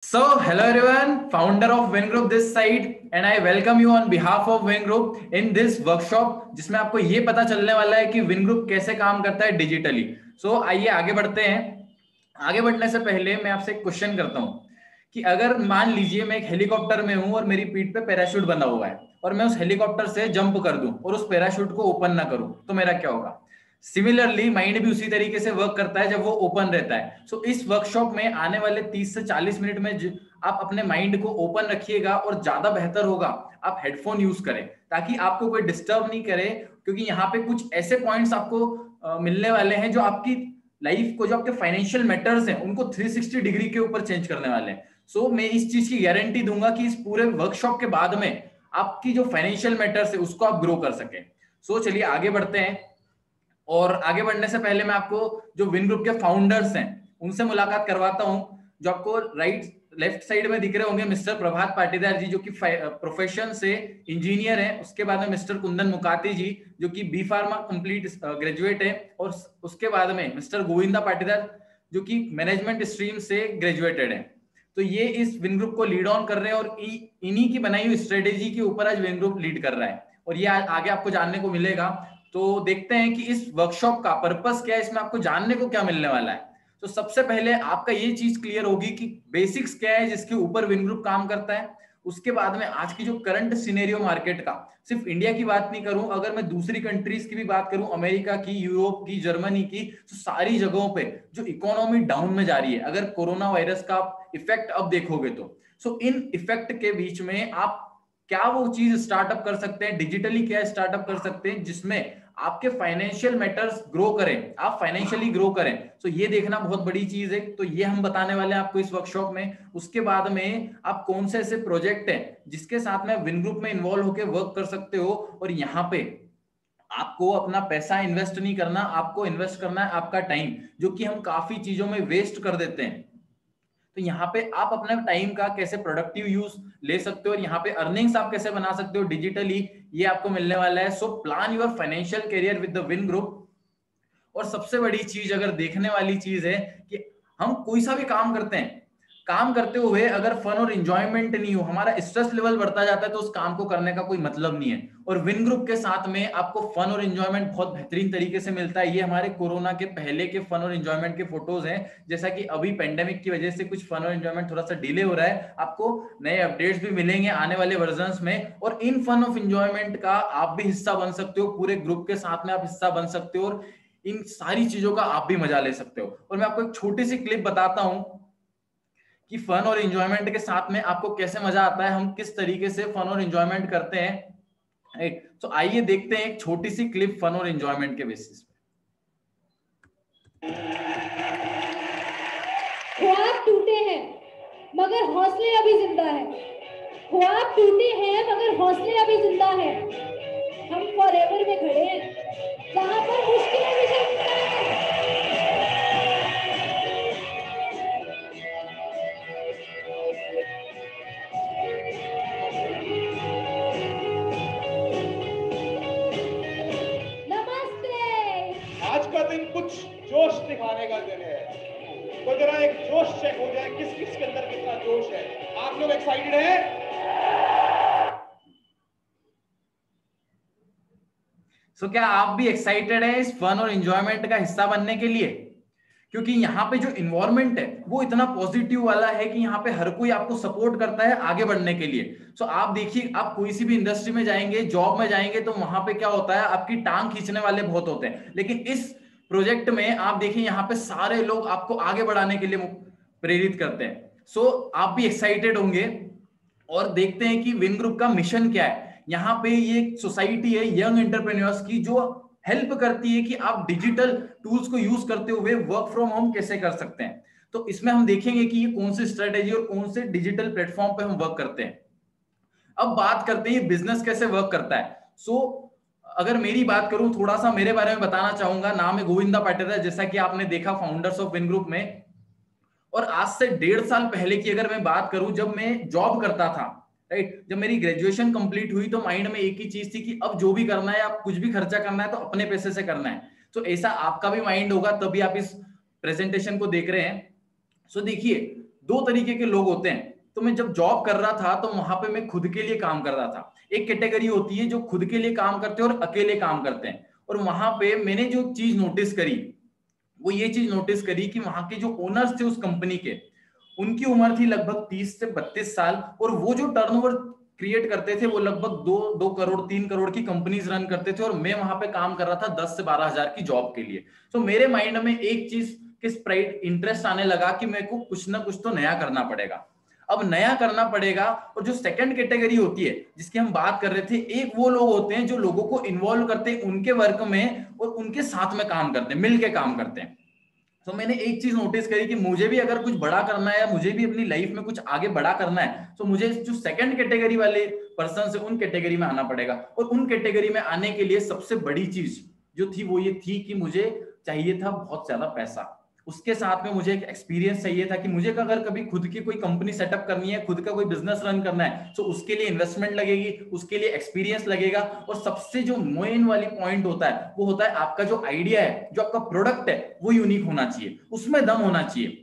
Hello everyone, founder of Win Group this side and I welcome you on behalf of Win Group in this workshop जिसमें आपको ये पता चलने वाला है कि Win Group कैसे काम करता है डिजिटली। आइए आगे बढ़ते हैं। आगे बढ़ने से पहले मैं आपसे एक क्वेश्चन करता हूँ कि अगर मान लीजिए मैं एक हेलीकॉप्टर में हूँ और मेरी पीठ पे पैराशूट बंधा हुआ है और मैं उस हेलीकॉप्टर से जंप कर दूं और उस पैराशूट को ओपन ना करूं तो मेरा क्या होगा। सिमिलरली माइंड भी उसी तरीके से वर्क करता है जब वो ओपन रहता है। इस वर्कशॉप में आने वाले 30 से 40 मिनट में आप अपने माइंड को ओपन रखिएगा और ज्यादा बेहतर होगा आप हेडफोन यूज करें ताकि आपको कोई डिस्टर्ब नहीं करे, क्योंकि यहाँ पे कुछ ऐसे पॉइंट्स आपको मिलने वाले हैं जो आपकी लाइफ को, जो आपके फाइनेंशियल मैटर्स हैं उनको 360 डिग्री के ऊपर चेंज करने वाले हैं। मैं इस चीज की गारंटी दूंगा कि इस पूरे वर्कशॉप के बाद में आपकी जो फाइनेंशियल मैटर्स है उसको आप ग्रो कर सके। चलिए आगे बढ़ते हैं। और आगे बढ़ने से पहले मैं आपको जो विन ग्रुप के फाउंडर्स हैं उनसे मुलाकात करवाता हूं। जो आपको लेफ्ट साइड में दिख रहे होंगे मिस्टर प्रभात पाटीदार जी, जो कि प्रोफेशन से इंजीनियर हैं। उसके बाद में मिस्टर कुंदन मुकाती जी जो कि बी फार्मा कंप्लीट ग्रेजुएट है, और उसके बाद में मिस्टर गोविंदा पाटीदार जो कि मैनेजमेंट स्ट्रीम से ग्रेजुएटेड है। ये इस विन ग्रुप को लीड ऑन कर रहे हैं और इन्हीं की बनाई हुई स्ट्रेटेजी के ऊपर आज विन ग्रुप लीड कर रहा है और ये आगे आपको जानने को मिलेगा। देखते हैं कि इस वर्कशॉप का पर्पस क्या है, इसमें आपको जानने को क्या मिलने वाला है। सबसे पहले आपका ये चीज क्लियर होगी कि बेसिक्स क्या है जिसके ऊपर विन ग्रुप काम करता है। उसके बाद में आज की जो करंट सिनेरियो मार्केट का, सिर्फ इंडिया की बात नहीं करूं, अगर मैं दूसरी कंट्रीज की भी बात करूं, अमेरिका की, यूरोप की, जर्मनी की, तो सारी जगहों पे जो इकोनॉमी डाउन में जा रही है, अगर कोरोना वायरस का इफेक्ट अब देखोगे तो इन इफेक्ट के बीच में आप क्या वो चीज स्टार्टअप कर सकते हैं, डिजिटली क्या स्टार्टअप कर सकते हैं जिसमें आपके फाइनेंशियल मैटर्स ग्रो करें, आप फाइनेंशियली ग्रो करें। ये देखना बहुत बड़ी चीज है। ये हम बताने वाले हैं आपको इस वर्कशॉप में। उसके बाद में आप कौन से ऐसे प्रोजेक्ट हैं जिसके साथ में विन ग्रुप में इन्वॉल्व होकर वर्क कर सकते हो, और यहाँ पे आपको अपना पैसा इन्वेस्ट नहीं करना, आपको इन्वेस्ट करना है आपका टाइम, जो कि हम काफी चीजों में वेस्ट कर देते हैं। यहाँ पे आप अपने टाइम का कैसे प्रोडक्टिव यूज ले सकते हो और यहाँ पे अर्निंग्स आप कैसे बना सकते हो डिजिटली, ये आपको मिलने वाला है। Plan your financial career with the win group. और सबसे बड़ी चीज अगर देखने वाली चीज है कि हम कोई सा भी काम करते हैं, काम करते हुए अगर फन और एंजॉयमेंट नहीं हो, हमारा स्ट्रेस लेवल बढ़ता जाता है, तो उस काम को करने का कोई मतलब नहीं है। और विन ग्रुप के साथ में आपको फन और एंजॉयमेंट बहुत बेहतरीन तरीके से मिलता है। ये हमारे कोरोना के पहले के फन और एंजॉयमेंट के फोटोज हैं। जैसा कि अभी पेंडेमिक की वजह से कुछ फन और एंजॉयमेंट थोड़ा सा डिले हो रहा है, आपको नए अपडेट्स भी मिलेंगे आने वाले वर्जन्स में, और इन फन ऑफ एंजॉयमेंट का आप भी हिस्सा बन सकते हो, पूरे ग्रुप के साथ में आप हिस्सा बन सकते हो और इन सारी चीजों का आप भी मजा ले सकते हो। और मैं आपको एक छोटी सी क्लिप बताता हूं कि फन और एंजॉयमेंट के साथ में आपको कैसे मजा आता है, हम किस तरीके से फन और एंजॉयमेंट करते हैं। राइट, आइए देखते हैं एक छोटी सी क्लिप फन और एंजॉयमेंट के बेसिस पे। ख्वाब टूटे हैं मगर हौसले अभी जिंदा है। ख्वाब टूटे हैं मगर हौसले अभी जिंदा है। हम फॉरएवर में खड़े हैं जहां पर मुश्किलें भी जिंदा है। आज का दिन कुछ जोश दिखाने का दिन है, तो जरा एक जोश चेक हो जाए किस किस के अंदर कितना जोश है। आप लोग एक्साइटेड हैं? क्या आप भी एक्साइटेड हैं इस फन और एंजॉयमेंट का हिस्सा बनने के लिए? क्योंकि यहाँ पे जो इन्वायरमेंट है वो इतना पॉजिटिव वाला है कि यहाँ पे हर कोई आपको सपोर्ट करता है आगे बढ़ने के लिए। आप देखिए, आप कोई सी भी इंडस्ट्री में जाएंगे, जॉब में जाएंगे, तो वहां पे क्या होता है, आपकी टांग खींचने वाले बहुत होते हैं। लेकिन इस प्रोजेक्ट में आप देखिए यहाँ पे सारे लोग आपको आगे बढ़ाने के लिए प्रेरित करते हैं। आप भी एक्साइटेड होंगे और देखते हैं कि विन ग्रुप का मिशन क्या है। यहाँ पे ये सोसाइटी है यंग एंटरप्रेन्योर्स की, जो हेल्प करती है कि आप डिजिटल टूल्स को यूज करते हुए वर्क फ्रॉम होम कैसे कर सकते हैं। इसमें हम देखेंगे कि ये कौन सी स्ट्रेटेजी और कौन से डिजिटल प्लेटफॉर्म पे हम वर्क करते हैं। अब बात करते हैं बिजनेस कैसे वर्क करता है। अगर मेरी बात करूं, थोड़ा सा मेरे बारे में बताना चाहूंगा। नाम है गोविंदा पाटीदार, जैसा कि आपने देखा फाउंडर्स ऑफ विन ग्रुप में। और आज से 1.5 साल पहले की अगर मैं बात करूं, जब मैं जॉब करता था, राइट, जब मेरी ग्रेजुएशन कंप्लीट हुई, तो माइंड में एक ही चीज थी कि अब जो भी करना है, आप कुछ भी खर्चा करना है तो अपने पैसे से करना है। ऐसा आपका भी माइंड होगा, तभी आप इस प्रेजेंटेशन को देख रहे हैं। देखिए दो तरीके के लोग होते हैं। तो मैं जब जॉब कर रहा था तो वहां पे मैं खुद के लिए काम कर रहा था। एक कैटेगरी होती है जो खुद के लिए काम करते हैं और अकेले काम करते हैं। और वहां पे मैंने जो चीज नोटिस करी वो ये चीज नोटिस करी कि वहां के जो ओनर्स थे उस कंपनी के, उनकी उम्र थी लगभग 30 से 32 साल, और वो जो टर्नओवर क्रिएट करते थे वो लगभग 2 करोड़ 3 करोड़ की कंपनीज रन करते थे, और मैं वहां पे काम कर रहा था 10 से 12 हजार की जॉब के लिए। तो मेरे माइंड में एक चीज किस प्राइड इंटरेस्ट आने लगा कि मेरे को कुछ ना कुछ तो नया करना पड़ेगा। अब नया करना पड़ेगा। और जो सेकंड कैटेगरी होती है जिसकी हम बात कर रहे थे, एक वो लोग होते हैं जो लोगों को इन्वॉल्व करते हैं उनके वर्क में और उनके साथ में काम करते हैं, मिलके काम करते हैं। तो मैंने एक चीज नोटिस करी कि मुझे भी अगर कुछ बड़ा करना है या मुझे भी अपनी लाइफ में कुछ आगे बड़ा करना है तो मुझे जो सेकंड कैटेगरी वाले पर्सन है उन कैटेगरी में आना पड़ेगा। और उन कैटेगरी में आने के लिए सबसे बड़ी चीज जो थी वो ये थी कि मुझे चाहिए था बहुत ज्यादा पैसा। उसके साथ में मुझे एक एक्सपीरियंस चाहिए था कि मुझे अगर कभी खुद की कोई कंपनी सेटअप करनी है, खुद का कोई बिजनेस रन करना है, तो उसके लिए इन्वेस्टमेंट लगेगी, उसके लिए एक्सपीरियंस लगेगा। और सबसे जो मेन वाली पॉइंट होता है वो होता है आपका जो आइडिया है, जो आपका प्रोडक्ट है वो यूनिक होना चाहिए, उसमें दम होना चाहिए।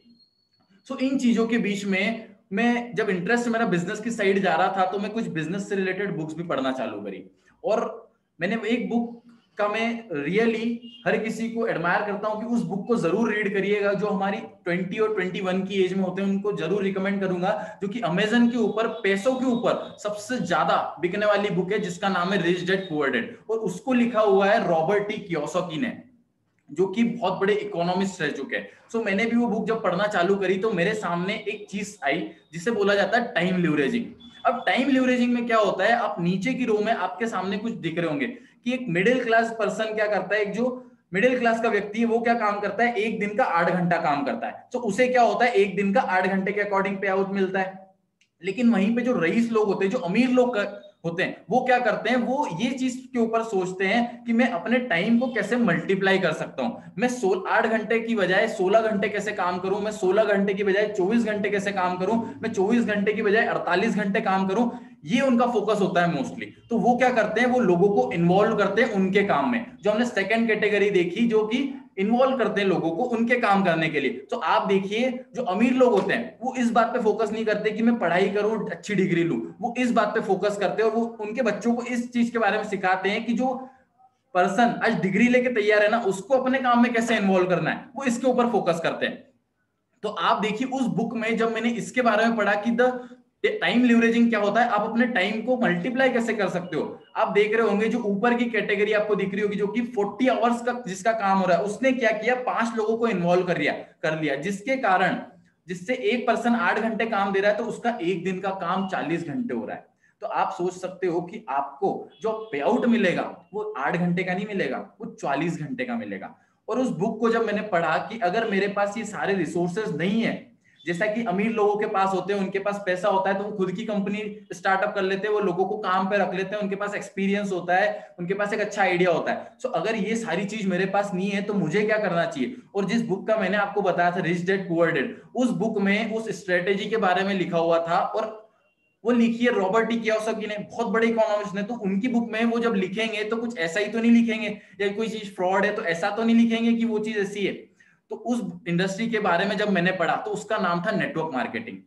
सो इन चीजों के बीच में मैं जब इंटरेस्ट मेरा बिजनेस की साइड जा रहा था तो मैं कुछ बिजनेस से रिलेटेड बुक्स भी पढ़ना चालू करी। और मैंने एक बुक का मैं रियली हर किसी को एडमायर करता हूं कि उस बुक को जरूर रीड करिएगा, जो हमारी 20 और 21 की एज में होते हैं उनको जरूर रिकमेंड करूंगा, जो कि अमेजन के ऊपर पैसों के ऊपर सबसे ज्यादा बिकने वाली बुक है, जिसका नाम है रिच डैड पुअर डैड। और उसको लिखा हुआ है रॉबर्ट टी कियोसाकी ने, जो कि बहुत बड़े इकोनॉमिस्ट रह चुके हैं। सो मैंने भी वो बुक जब पढ़ना चालू करी तो मेरे सामने एक चीज आई जिसे बोला जाता है टाइम लिवरेजिंग। अब टाइम लिवरेजिंग में क्या होता है, आप नीचे की रो में आपके सामने कुछ दिख रहे होंगे कि एक मिडिल क्लास पर्सन क्या करता है, एक जो मिडिल क्लास का व्यक्ति है वो क्या काम करता है, एक दिन का 8 घंटा काम करता है। तो उसे क्या होता है, एक दिन का 8 घंटे के अकॉर्डिंग पे आउट मिलता है। लेकिन वहीं पे जो रईस लोग होते हैं, जो अमीर लोग होते हैं, वो क्या करते हैं, वो ये चीज के ऊपर सोचते हैं कि मैं अपने टाइम को कैसे मल्टीप्लाई कर सकता हूं। मैं 8 घंटे की बजाय 16 घंटे कैसे काम करूं, मैं 16 घंटे की बजाय 24 घंटे कैसे काम करूं, मैं 24 घंटे की बजाय 48 घंटे काम करूं। ये उनका फोकस होता है मोस्टली। तो वो क्या करते हैं, वो लोगों को इन्वॉल्व करते हैं उनके काम में। जो हमने सेकंड कैटेगरी देखी जो कि इन्वॉल्व करते हैं लोगों को उनके काम करने के लिए। तो आप देखिए जो अमीर लोग होते हैं वो इस बात पे फोकस नहीं करते कि मैं पढ़ाई करूं, अच्छी डिग्री लूं, वो इस बात पे फोकस करते हैं और वो उनके बच्चों को इस चीज के बारे में सिखाते हैं कि जो पर्सन आज डिग्री लेके तैयार है ना, उसको अपने काम में कैसे इन्वॉल्व करना है, वो इसके ऊपर फोकस करते हैं। तो आप देखिए उस बुक में जब मैंने इसके बारे में पढ़ा कि द टाइम लिवरेजिंग क्या होता है, आप अपने टाइम को मल्टीप्लाई कैसे कर सकते हो। आप देख रहे होंगे जो ऊपर की कैटेगरी आपको दिख रही होगी जो कि 40 आवर्स का जिसका काम हो रहा है, उसने क्या किया, 5 लोगों को इन्वॉल्व कर लिया जिसके कारण जिससे एक पर्सन 8 घंटे काम दे रहा है तो उसका एक दिन का काम 40 घंटे हो रहा है। तो आप सोच सकते हो कि आपको जो पे आउट मिलेगा वो 8 घंटे का नहीं मिलेगा, वो 40 घंटे का मिलेगा। और उस बुक को जब मैंने पढ़ा कि अगर मेरे पास ये सारे रिसोर्सेज नहीं है, जैसा कि अमीर लोगों के पास होते हैं, उनके पास पैसा होता है तो वो खुद की कंपनी स्टार्टअप कर लेते हैं, वो लोगों को काम पे रख लेते हैं, उनके पास एक्सपीरियंस होता है, उनके पास एक अच्छा आइडिया होता है। सो अगर ये सारी चीज मेरे पास नहीं है तो मुझे क्या करना चाहिए। और जिस बुक का मैंने आपको बताया था रिच डैड पुअर डैड, उस बुक में उस स्ट्रेटेजी के बारे में लिखा हुआ था और वो लिखी है रॉबर्ट टी कियोसाकी ने, बहुत बड़े इकोनॉमिस्ट ने। तो उनकी बुक में वो जब लिखेंगे तो कुछ ऐसा ही तो नहीं लिखेंगे, या कोई चीज फ्रॉड है तो ऐसा तो नहीं लिखेंगे कि वो चीज ऐसी है। तो उस इंडस्ट्री के बारे में जब मैंने पढ़ा तो उसका नाम था नेटवर्क मार्केटिंग।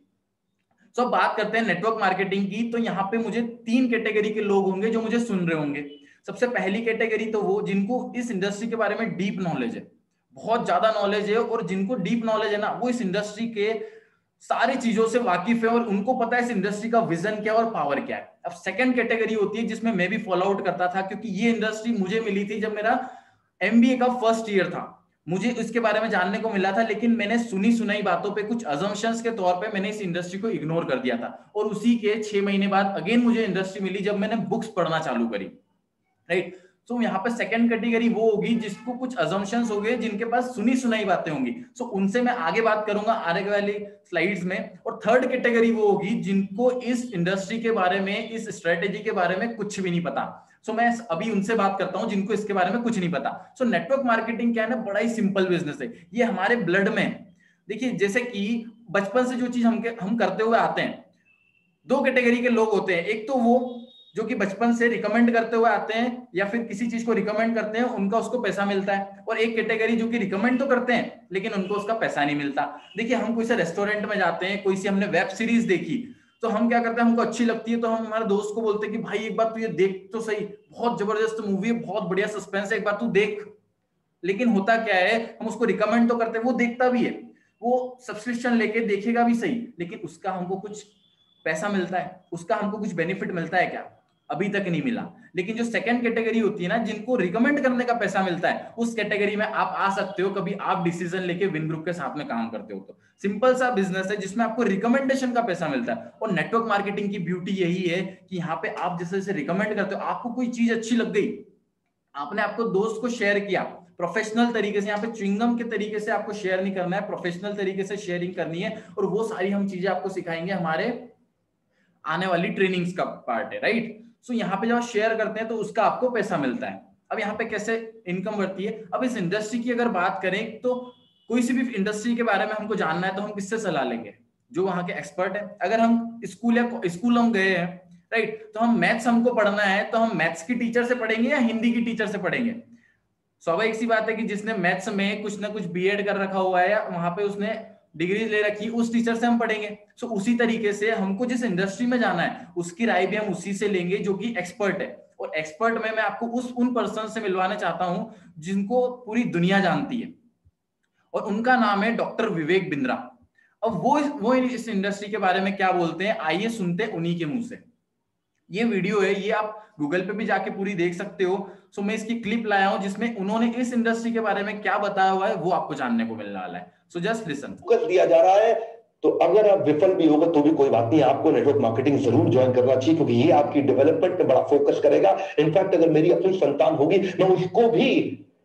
तो अब बात करते हैं नेटवर्क मार्केटिंग की। तो यहाँ पे मुझे 3 कैटेगरी के लोग होंगे जो मुझे सुन रहे होंगे। सबसे पहली कैटेगरी तो वो जिनको इस इंडस्ट्री के बारे में डीप नॉलेज है, बहुत ज्यादा नॉलेज है, और जिनको डीप नॉलेज है ना वो इस इंडस्ट्री के सारी चीजों से वाकिफ है और उनको पता है इस इंडस्ट्री का विजन क्या और पावर क्या है। अब सेकंड कैटेगरी होती है जिसमें मैं भी फॉलो आउट करता था, क्योंकि ये इंडस्ट्री मुझे मिली थी जब मेरा एमबीए का फर्स्ट ईयर था। मुझे इसके बारे में जानने को मिला था, लेकिन मैंने सुनी सुनाई बातों पे कुछ अजम्पशंस के तौर पे मैंने इस इंडस्ट्री को इग्नोर कर दिया था। और उसी के 6 महीने बाद अगेन मुझे इंडस्ट्री मिली जब मैंने बुक्स पढ़ना चालू करी, राइट। सो यहाँ पे सेकंड कैटेगरी वो होगी जिसको कुछ अजम्पशंस हो गए, जिनके पास सुनी सुनाई बातें होंगी। सो उनसे मैं आगे बात करूंगा आगे वाली स्लाइड्स में। और थर्ड कैटेगरी वो होगी जिनको इस इंडस्ट्री के बारे में, इस स्ट्रेटेजी के बारे में कुछ भी नहीं पता। सो मैं अभी उनसे बात करता हूं जिनको इसके बारे में कुछ नहीं पता। सो नेटवर्क मार्केटिंग क्या है ना, बड़ा ही सिंपल बिजनेस है, ये हमारे ब्लड में। देखिए जैसे कि बचपन से जो चीज हम करते हुए आते हैं, 2 कैटेगरी के लोग होते हैं। एक तो वो जो कि बचपन से रिकमेंड करते हुए आते हैं या फिर किसी चीज को रिकमेंड करते हैं, उनका उसको पैसा मिलता है। और एक कैटेगरी जो कि रिकमेंड तो करते हैं लेकिन उनको उसका पैसा नहीं मिलता। देखिए, हम कोई से रेस्टोरेंट में जाते हैं, कोई सी हमने वेब सीरीज देखी, तो हम क्या करते हैं, हमको अच्छी लगती है तो हम हमारे दोस्त को बोलते हैं कि भाई एक बार तू ये देख तो सही, बहुत जबरदस्त मूवी है, बहुत बढ़िया सस्पेंस है, एक बार तू देख। लेकिन होता क्या है, हम उसको रिकमेंड तो करते हैं, वो देखता भी है, वो सब्सक्रिप्शन लेके देखेगा भी सही, लेकिन उसका हमको कुछ पैसा मिलता है, उसका हमको कुछ बेनिफिट मिलता है क्या? अभी तक नहीं मिला। लेकिन जो सेकंड कैटेगरी होती है ना, जिनको रिकमेंड करने का पैसा मिलता है, उस कैटेगरी में आप आ सकते हो। कभी आप डिसीजन लेके विन ग्रुप के साथ में काम करते हो तो सिंपल सा बिजनेस है जिसमें आपको रिकमेंडेशन का पैसा मिलता है। और नेटवर्क मार्केटिंग की ब्यूटी यही है कि यहाँ पे आप जैसे जैसे रिकमेंड करते हो, आपको कोई चीज अच्छी लग गई, आपने आपको दोस्त को शेयर किया प्रोफेशनल तरीके से, यहाँ पे च्युइंगम के तरीके से आपको शेयर नहीं करना है, प्रोफेशनल तरीके से शेयरिंग करनी है। और वो सारी हम चीजें आपको सिखाएंगे, हमारे आने वाली ट्रेनिंग्स का पार्ट है, राइट। सो यहाँ पे जब आप शेयर करते हैं तो उसका आपको पैसा मिलता है। अब यहाँ पे कैसे इनकम बढ़ती है, अब इस इंडस्ट्री की अगर बात करें तो कोई सी भी इंडस्ट्री के बारे में हमको जानना है तो हम किससे सलाह लेंगे? जो वहां के एक्सपर्ट है। अगर हम स्कूल हम गए हैं, राइट, तो हम मैथ्स हमको पढ़ना है तो हम मैथ्स की टीचर से पढ़ेंगे या हिंदी की टीचर से पढ़ेंगे? स्वाभाविक सी बात है कि जिसने मैथ्स में कुछ ना कुछ बीएड कर रखा हुआ है या वहां पे उसने डिग्री ले रखी, उस टीचर से हम पढ़ेंगे। सो उसी तरीके से हमको जिस इंडस्ट्री में जाना है उसकी राय भी हम उसी से लेंगे जो कि एक्सपर्ट है। और एक्सपर्ट में मैं आपको उन पर्सन से मिलवाना चाहता हूं जिनको पूरी दुनिया जानती है, और उनका नाम है डॉक्टर विवेक बिंद्रा। अब वो इस इंडस्ट्री के बारे में क्या बोलते हैं, आइए सुनते हैं उन्हीं के मुंह से। ये वीडियो है, ये आप गूगल पे भी जाके पूरी देख सकते हो। सो मैं इसकी क्लिप लाया हूं जिसमें उन्होंने इस इंडस्ट्री के बारे में क्या बताया हुआ है वो आपको जानने को मिलने वाला है। So just listen. फोकस दिया जा रहा है, तो अगर आप विफल भी होगा तो भी कोई बात नहीं, आपको नेटवर्क मार्केटिंग जरूर ज्वाइन करना चाहिए, क्योंकि ये आपकी डेवलपमेंट पे बड़ा फोकस करेगा। इनफैक्ट अगर मेरी अपनी संतान होगी, मैं उसको भी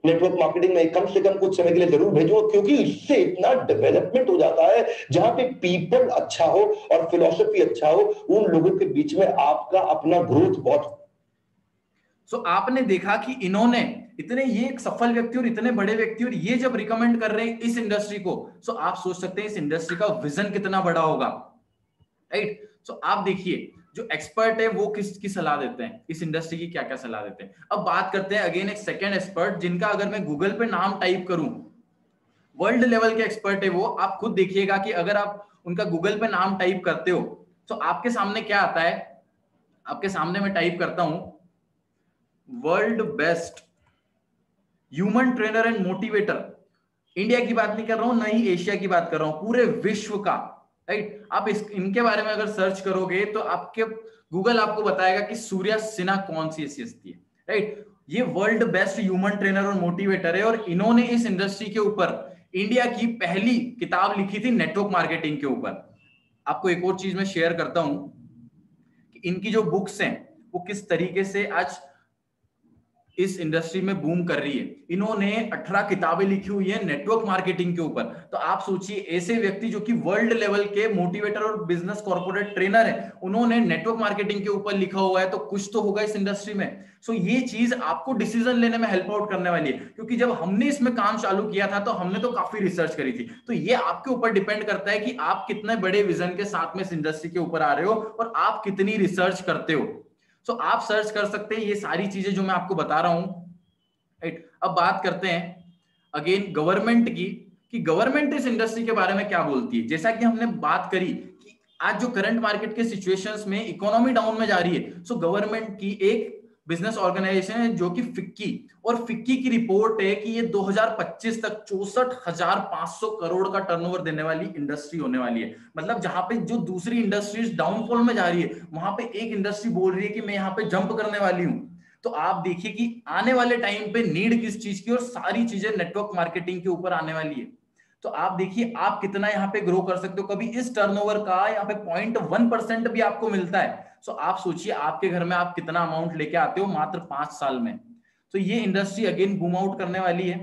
नेटवर्क मार्केटिंग में कम से कम कुछ समय के लिए जरूर भेजूंगा, क्योंकि इससे इतना डेवलपमेंट हो जाता है। जहां पे पीपल अच्छा हो और फिलॉसफी अच्छा हो, उन लोगों के बीच में आपका अपना ग्रोथ बहुत। सो आपने देखा कि इन्होंने इतने, ये एक सफल व्यक्ति और इतने बड़े व्यक्ति, और ये जब रिकमेंड कर रहे हैं इस इंडस्ट्री को, सो आप सोच सकते हैं इस इंडस्ट्री का विजन कितना बड़ा होगा, राइट। सो आप देखिए जो एक्सपर्ट है वो किसकी सलाह देते हैं, इस इंडस्ट्री की क्या क्या सलाह देते हैं। अब बात करते हैं अगेन एक सेकंड एक्सपर्ट, जिनका अगर मैं गूगल पे नाम टाइप करूं, वर्ल्ड लेवल के एक्सपर्ट है वो। आप खुद देखिएगा कि अगर आप उनका गूगल पे नाम टाइप करते हो तो आपके सामने क्या आता है। आपके सामने मैं टाइप करता हूं world best human trainer and motivator. India की बात नहीं कर रहा हूं, ना ही एशिया की बात कर रहा हूं, पूरे विश्व का, राइट। आप इनके बारे में अगर सर्च करोगे तो आपके गूगल आपको बताएगा कि सूर्या सिन्हा कौन सी ऐसी हस्ती है, राइट। ये वर्ल्ड बेस्ट ह्यूमन ट्रेनर और मोटिवेटर है, और इन्होंने इस इंडस्ट्री के ऊपर इंडिया की पहली किताब लिखी थी नेटवर्क मार्केटिंग के ऊपर। आपको एक और चीज मैं शेयर करता हूं कि इनकी जो बुक्स हैं वो किस तरीके से आज इस इंडस्ट्री में बूम कर रही है। इन्होंने 18 किताबें लिखी हुई है नेटवर्क मार्केटिंग के ऊपर। तो आप सोचिए ऐसे व्यक्ति जो कि वर्ल्ड लेवल के मोटिवेटर और बिजनेस कॉर्पोरेट ट्रेनर है, उन्होंने नेटवर्क मार्केटिंग के ऊपर लिखा हुआ है, तो कुछ तो होगा इस इंडस्ट्री में। सो ये चीज आपको डिसीजन लेने में हेल्प आउट करने वाली है, क्योंकि जब हमने इसमें काम चालू किया था तो हमने तो काफी रिसर्च करी थी। तो ये आपके ऊपर डिपेंड करता है कि आप कितने बड़े विजन के साथ में इस इंडस्ट्री के ऊपर आ रहे हो और आप कितनी रिसर्च करते हो। सो आप सर्च कर सकते हैं ये सारी चीजें जो मैं आपको बता रहा हूं, राइट। अब बात करते हैं अगेन गवर्नमेंट की, कि गवर्नमेंट इस इंडस्ट्री के बारे में क्या बोलती है। जैसा कि हमने बात करी कि आज जो करंट मार्केट के सिचुएशंस में इकोनॉमी डाउन में जा रही है, सो गवर्नमेंट की एक बिजनेस ऑर्गेनाइजेशन है जो कि फिक्की, और फिक्की की रिपोर्ट है कि ये 2025 तक 64,500 करोड़ का टर्नओवर देने वाली इंडस्ट्री होने वाली है। मतलब जहां पे जो दूसरी इंडस्ट्रीज डाउनफॉल में जा रही है, वहां पे एक इंडस्ट्री बोल रही है कि मैं यहाँ पे जंप करने वाली हूं। तो आप देखिए कि आने वाले टाइम पे नीड किस चीज की, और सारी चीजें नेटवर्क मार्केटिंग के ऊपर आने वाली है। तो आप देखिए आप कितना यहाँ पे ग्रो कर सकते हो। कभी इस टर्नओवर का यहाँ पे 0.1% भी आपको मिलता है। सो आप सोचिए आपके घर में आप कितना अमाउंट लेके आते हो मात्र 5 साल में। तो ये इंडस्ट्री अगेन बूम आउट करने वाली है।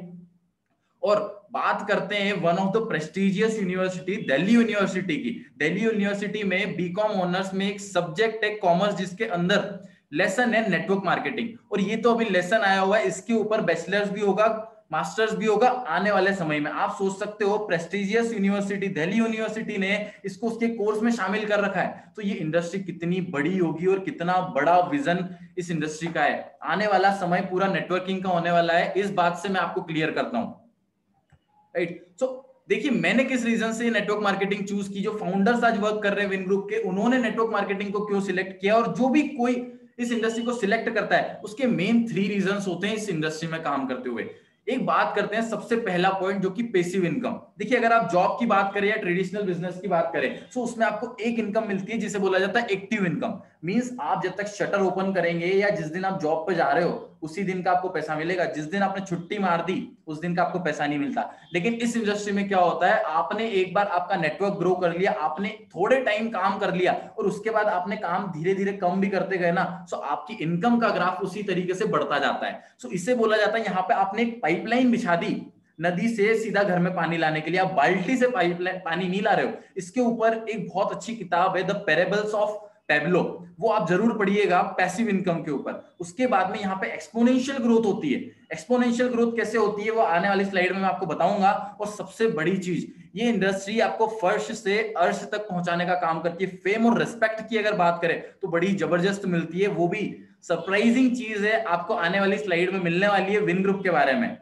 और बात करते हैं one of the prestigious university, Delhi university की। दिल्ली यूनिवर्सिटी में बीकॉम ऑनर्स में एक सब्जेक्ट है कॉमर्स, जिसके अंदर लेसन है नेटवर्क मार्केटिंग। और ये तो अभी लेसन आया हुआ है, इसके ऊपर बैचलर्स भी होगा, मास्टर्स भी होगा आने वाले समय में। आप सोच सकते हो प्रेस्टिजियस यूनिवर्सिटी दिल्ली यूनिवर्सिटी ने इसको उसके कोर्स में शामिल कर रखा है, तो ये इंडस्ट्री कितनी बड़ी होगी और कितना बड़ा विजन इस इंडस्ट्री का है। आने वाला समय पूरा नेटवर्किंग का होने वाला है, इस बात से मैं आपको क्लियर करता हूं, राइट। सो देखिए मैंने किस रीजन से नेटवर्क मार्केटिंग चूज की, जो फाउंडर्स आज वर्क कर रहे हैं विन ग्रुप के, उन्होंने नेटवर्क मार्केटिंग को क्यों सिलेक्ट किया, और जो भी कोई इस इंडस्ट्री को सिलेक्ट करता है उसके मेन 3 रीजंस होते हैं इस इंडस्ट्री में काम करते हुए। एक बात करते हैं सबसे पहला पॉइंट जो कि पैसिव इनकम। देखिए अगर आप जॉब की बात करें या ट्रेडिशनल बिजनेस की बात करें तो उसमें आपको एक इनकम मिलती है जिसे बोला जाता है एक्टिव इनकम। मींस आप जब तक शटर ओपन करेंगे या जिस दिन आप जॉब पे जा रहे हो उसी दिन का आपको पैसा मिलेगा, जिस दिन आपने छुट्टी मार दी उस दिन का आपको पैसा नहीं मिलता। लेकिन इस इंडस्ट्री में क्या होता है, आपने एक बार आपका नेटवर्क ग्रो कर लिया, आपने थोड़े टाइम काम कर लिया और उसके बाद आपने काम धीरे धीरे कम भी करते गए ना, सो आपकी इनकम का ग्राफ उसी तरीके से बढ़ता जाता है। सो इसे बोला जाता है, यहाँ पे आपने एक पाइपलाइन बिछा दी नदी से सीधा घर में पानी लाने के लिए, आप बाल्टी से पाइपलाइन पानी नहीं ला रहे हो। इसके ऊपर एक बहुत अच्छी किताब है द पैरेबल्स ऑफ पैब्लो, वो आप जरूर पढ़िएगा पैसिव इनकम के ऊपर। उसके बाद में यहाँ पे एक्सपोनेंशियल ग्रोथ होती है। एक्सपोनेंशियल ग्रोथ कैसे होती है वो आने वाली स्लाइड में मैं आपको बताऊंगा। और सबसे बड़ी चीज, ये इंडस्ट्री आपको फर्श से अर्श तक पहुंचाने का काम करती है। फेम और रिस्पेक्ट की अगर बात करें तो बड़ी जबरदस्त मिलती है, वो भी सरप्राइजिंग चीज है, आपको आने वाली स्लाइड में मिलने वाली है विन ग्रुप के बारे में।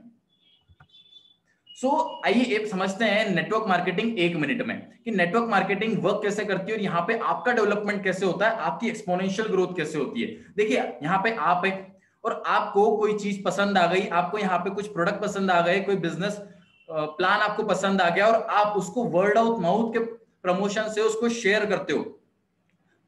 सो आइए एक समझते हैं नेटवर्क मार्केटिंग 1 मिनट में कि नेटवर्क मार्केटिंग वर्क कैसे करती है और यहाँ पे आपका डेवलपमेंट कैसे होता है, आपकी एक्सपोनेंशियल ग्रोथ कैसे होती है। देखिए यहाँ पे आप है और आपको कोई चीज पसंद आ गई, आपको यहाँ पे कुछ प्रोडक्ट पसंद आ गए, कोई बिजनेस प्लान आपको पसंद आ गया और आप उसको वर्ड ऑफ माउथ के प्रमोशन से उसको शेयर करते हो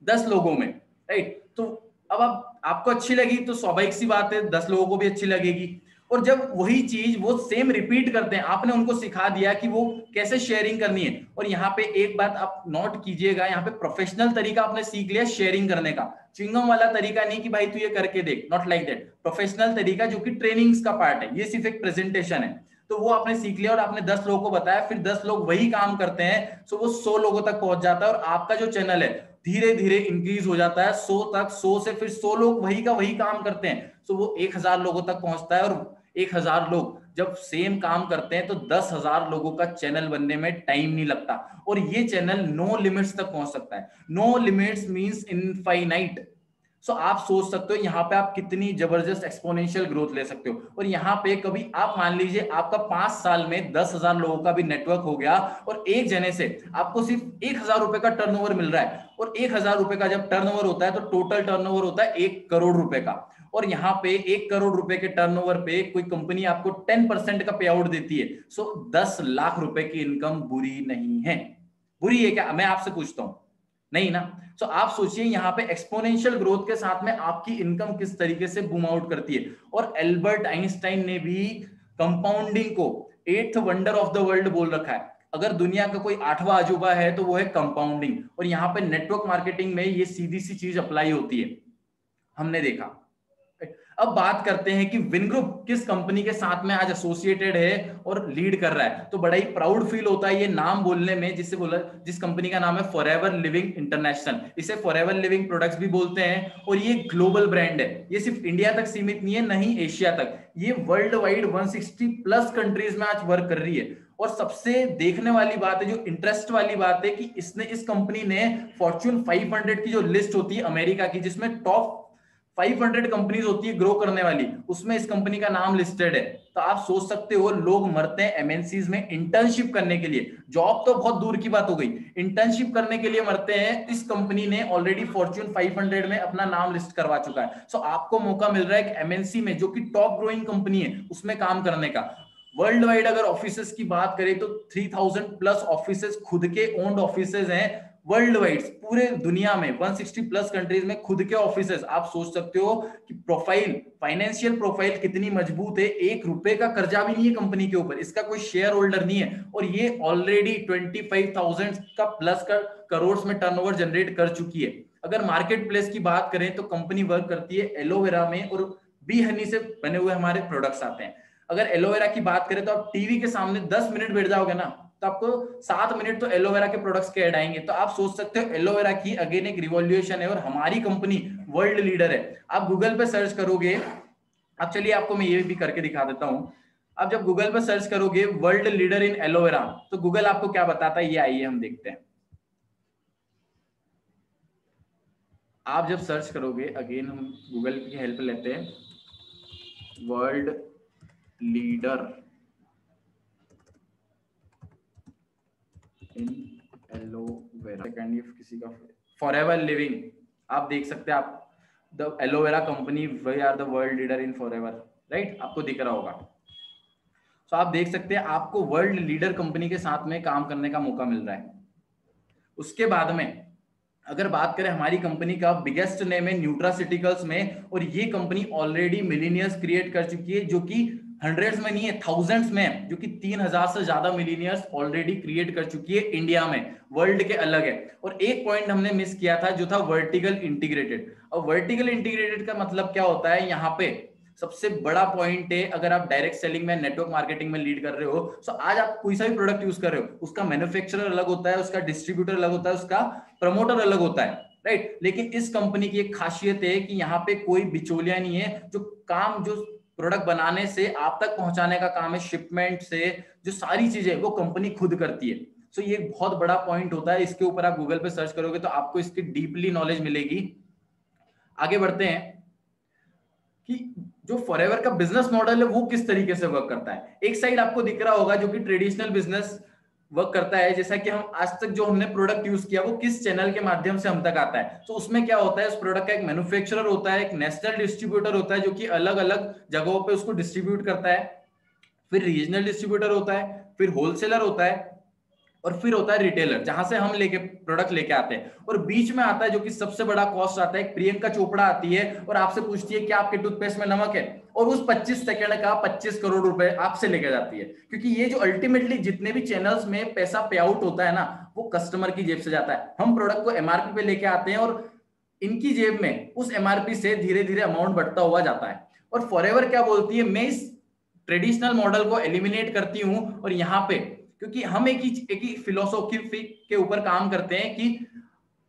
10 लोगों में, राइट। तो अब आपको अच्छी लगी तो स्वाभाविक सी बात है 10 लोगों को भी अच्छी लगेगी। और जब वही चीज वो सेम रिपीट करते हैं, आपने उनको सिखा दिया कि वो कैसे शेयरिंग करनी है। और यहाँ पे एक बात आप नोट कीजिएगा, यहाँ पे प्रोफेशनल तरीका आपने सीख लिया शेयरिंग करने का, चिंगम वाला तरीका नहीं कि भाई तू ये करके देख, नॉट लाइक दैट। प्रोफेशनल तरीका जो कि ट्रेनिंग्स का पार्ट है, ये सिर्फ एक प्रेजेंटेशन है, तो वो आपने सीख लिया और आपने 10 लोगों को बताया, फिर 10 लोग वही काम करते हैं, सो वो 100 लोगों तक पहुंच जाता है और आपका जो चैनल है धीरे धीरे इंक्रीज हो जाता है 100 तक, 100 से फिर 100 लोग वही का वही काम करते हैं, सो वो 1000 लोगों तक पहुंचता है। और 1000 लोग जब सेम काम करते हैं तो 10,000 लोगों का चैनल बनने में टाइम नहीं लगता और ये चैनल नो लिमिट्स तक पहुंच सकता है। No limits means infinite. So आप सोच सकते हो यहाँ पे आप कितनी जबरदस्त एक्सपोनेंशियल ग्रोथ ले सकते हो। और यहाँ पे कभी आप मान लीजिए आपका 5 साल में 10,000 लोगों का भी नेटवर्क हो गया और एक जने से आपको सिर्फ 1,000 रुपए का टर्नओवर मिल रहा है, और 1,000 रुपए का जब टर्नओवर होता है तो टोटल टर्नओवर होता है 1 करोड़ रुपए का। और यहाँ पे 1 करोड़ रुपए के टर्नओवर पे कोई कंपनी आपको 10% का पे आउट देती है, सो 10 लाख रुपए की इनकम बुरी नहीं है। बुरी है क्या, मैं आपसे पूछता हूं, नहीं ना। सो आप सोचिए यहाँ पे एक्सपोनेंशियल ग्रोथ के साथ में आपकी इनकम किस तरीके से बूम आउट करती है। और एल्बर्ट आइंस्टाइन ने भी कंपाउंडिंग को 8th wonder of the world बोल रखा है। अगर दुनिया का कोई 8वां अजूबा है तो वो है कंपाउंडिंग, और यहाँ पे नेटवर्क मार्केटिंग में ये सीधी सी चीज अप्लाई होती है, हमने देखा। अब बात करते हैं कि विन ग्रुप किस कंपनी के साथ में आज एसोसिएटेड है और लीड कर रहा है, तो बड़ा ही प्राउड फील होता है ये नाम बोलने में, जिसे बोला जिस कंपनी का नाम है फॉरएवर लिविंग इंटरनेशनल। इसे फॉरएवर लिविंग प्रोडक्ट्स भी बोलते हैं और ये ग्लोबल ब्रांड है। ये सिर्फ इंडिया तक सीमित नहीं है, नहीं एशिया तक, ये वर्ल्ड वाइड 160+ कंट्रीज में आज वर्क कर रही है। और सबसे देखने वाली बात है, जो इंटरेस्ट वाली बात है, कि इस कंपनी ने फॉर्च्यून 500 की जो लिस्ट होती है अमेरिका की, जिसमें टॉप 500 कंपनीज होती है ग्रो करने वाली, उसमें इस कंपनी का नाम लिस्टेड है। तो आप सोच सकते हो लोग मरते हैं एमएनसीज में इंटर्नशिप करने के लिए, जॉब तो बहुत दूर की बात हो गई, इंटर्नशिप करने के लिए मरते हैं। इस कंपनी ने ऑलरेडी फॉर्च्यून 500 में अपना नाम लिस्ट करवा चुका है। सो आपको मौका मिल रहा है कि एमएनसी में जो कि टॉप ग्रोइंग कंपनी है उसमें काम करने का। वर्ल्ड वाइड अगर ऑफिसेस की बात करें तो 3000+ ऑफिसेस खुद के ओन्ड ऑफिसेस हैं वर्ल्ड वाइड, पूरे दुनिया में 160+ कंट्रीज में खुद के ऑफिसेस। आप सोच सकते हो कि प्रोफाइल, फाइनेंशियल प्रोफाइल कितनी मजबूत है। 1 रुपए का कर्जा भी नहीं है कंपनी के ऊपर, इसका कोई शेयर होल्डर नहीं है, और ये ऑलरेडी 25,000 का प्लस करोड़ में टर्नओवर जनरेट कर चुकी है। अगर मार्केट प्लेस की बात करें तो कंपनी वर्क करती है एलोवेरा में, और बी हनी से बने हुए हमारे प्रोडक्ट्स आते हैं। अगर एलोवेरा की बात करें तो आप टीवी के सामने 10 मिनट बैठ जाओगे ना, तो आपको 7 मिनट तो एलोवेरा के प्रोडक्ट्स के ऐड आएंगे। तो आप सोच सकते हो एलोवेरा की अगेन एक रिवॉल्यूशन है और हमारी कंपनी वर्ल्ड लीडर है। आप गूगल पे सर्च करोगे, अब चलिए आपको मैं ये भी करके दिखा देता हूं। अब जब गूगल पर सर्च करोगे वर्ल्ड लीडर इन एलोवेरा, तो गूगल आपको क्या बताता है, ये आइए हम देखते हैं। आप जब सर्च करोगे, अगेन हम गूगल की हेल्प लेते हैं, world leader in aloe vera, second किसी का फॉरएवर लिविंग, आप देख सकते हैं, आप the aloe vera company we are the world leader in forever, right, आपको दिख रहा होगा। तो आप देख सकते हैं आपको वर्ल्ड लीडर कंपनी के साथ में काम करने का मौका मिल रहा है। उसके बाद में अगर बात करें हमारी कंपनी का, बिगेस्ट नेम है न्यूट्रास्यूटिकल्स में, और ये कंपनी ऑलरेडी मिलीनियर्स क्रिएट कर चुकी है, जो कि हंड्रेड्स में नहीं है, थाउजेंड्स में है, जो कि 3000 से ज्यादा मिलीनियर्स ऑलरेडी क्रिएट कर चुकी है इंडिया में, वर्ल्ड के अलग है। और एक पॉइंट हमने मिस किया था जो था वर्टिकल इंटीग्रेटेड। और वर्टिकल इंटीग्रेटेड का मतलब क्या होता है, यहाँ पे सबसे बड़ा पॉइंट है, अगर आप डायरेक्ट सेलिंग में, नेटवर्क मार्केटिंग में लीड कर रहे हो, तो आज आप कोई सा भी प्रोडक्ट यूज कर रहे हो, उसका मैन्युफैक्चरर अलग होता है, उसका डिस्ट्रीब्यूटर अलग होता है, उसका प्रमोटर अलग होता है, राइट। लेकिन इस कंपनी की एक खासियत है कि यहाँ पे कोई बिचौलिया नहीं है, जो काम, जो प्रोडक्ट बनाने से आप तक पहुंचाने का काम है, शिपमेंट से जो सारी चीजें वो कंपनी खुद करती है। सो ये बहुत बड़ा पॉइंट होता है, इसके ऊपर आप गूगल पे सर्च करोगे तो आपको इसकी डीपली नॉलेज मिलेगी। आगे बढ़ते हैं कि जो फॉरएवर का बिजनेस मॉडल है वो किस तरीके से वर्क करता है। एक साइड आपको दिख रहा होगा जो कि ट्रेडिशनल बिजनेस वर्क करता है, जैसा कि हम आज तक जो हमने प्रोडक्ट यूज किया वो किस चैनल के माध्यम से हम तक आता है। तो उसमें क्या होता है, उस प्रोडक्ट का एक मैन्युफैक्चरर होता है, एक नेशनल डिस्ट्रीब्यूटर होता है जो कि अलग अलग जगहों पे उसको डिस्ट्रीब्यूट करता है, फिर रीजनल डिस्ट्रीब्यूटर होता है, फिर होलसेलर होता है, और फिर होता है रिटेलर जहां से हम लेके प्रोडक्ट लेके आते हैं। और बीच में आता है जो कि सबसे बड़ा कॉस्ट आता है, प्रियंका चोपड़ा आती है और आपसे पूछती है कि आपके टूथपेस्ट में नमक है, और उस 25 सेकंड का 25 करोड़ रुपए आपसे लेके जाती है। क्योंकि ये जो अल्टीमेटली जितने भी चैनल्स में पैसा पे आउट होता है ना, वो कस्टमर की जेब से जाता है। हम प्रोडक्ट को एमआरपी पे लेके आते हैं और इनकी जेब में उस एमआरपी से धीरे धीरे अमाउंट बढ़ता हुआ जाता है। और फॉरएवर क्या बोलती है, मैं इस ट्रेडिशनल मॉडल को एलिमिनेट करती हूं, और यहाँ पे क्योंकि हम एक ही फिलोसॉफी के ऊपर काम करते हैं कि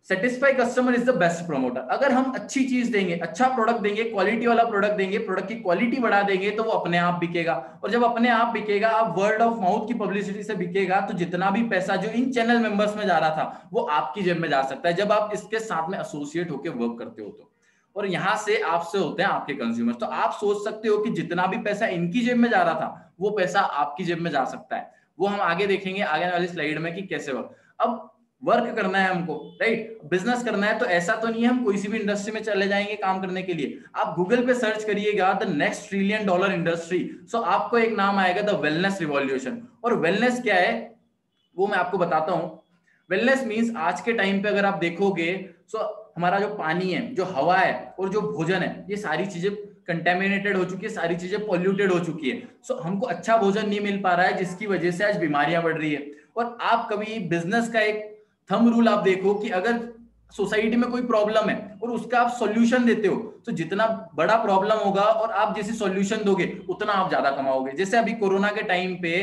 satisfy customer is the best promoter. अगर हम अच्छी चीज देंगे, अच्छा प्रोडक्ट देंगे, क्वालिटी वाला प्रोडक्ट देंगे, प्रोडक्ट की क्वालिटी बढ़ा देंगे, तो वो अपने आप बिकेगा। और जब अपने आप बिकेगा, आप वर्ड ऑफ माउथ की पब्लिसिटी से बिकेगा, तो जितना भी पैसा जो इन चैनल मेंबर्स में जा रहा था वो आपकी जेब में जा सकता है, जब आप इसके साथ में एसोसिएट होकर वर्क करते हो तो। और यहां से आपसे होते हैं आपके कंज्यूमर। तो आप सोच सकते हो कि जितना भी पैसा इनकी जेब में जा रहा था वो पैसा आपकी जेब में जा सकता है। वो हम आगे देखेंगे आगे वाली स्लाइड में कि कैसे वर्क। अब वर्क करना है हमको, राइट, बिजनेस करना है, तो ऐसा तो नहीं है हम कोई सी भी इंडस्ट्री में चले जाएंगे काम करने के लिए। आप गूगल पे सर्च करिएगा द नेक्स्ट $1 ट्रिलियन इंडस्ट्री, सो आपको एक नाम आएगा द वेलनेस रिवॉल्यूशन। और वेलनेस क्या है वो मैं आपको बताता हूं। वेलनेस मींस आज के टाइम पे अगर आप देखोगे, सो हमारा जो पानी है, जो हवा है और जो भोजन है, ये सारी चीजें कंटेमिनेटेड हो चुकी है, सारी चीजें पॉल्यूटेड हो चुकी है। सो हमको अच्छा भोजन नहीं मिल पा रहा है, जिसकी वजह से आज बीमारियां बढ़ रही है। और आप कभी बिजनेस का एक थंब रूल आप देखो कि अगर सोसाइटी में कोई प्रॉब्लम है और उसका आप सॉल्यूशन देते हो, तो जितना बड़ा प्रॉब्लम होगा और आप जैसे सॉल्यूशन दोगे उतना आप ज्यादा कमाओगे। जैसे अभी कोरोना के टाइम पे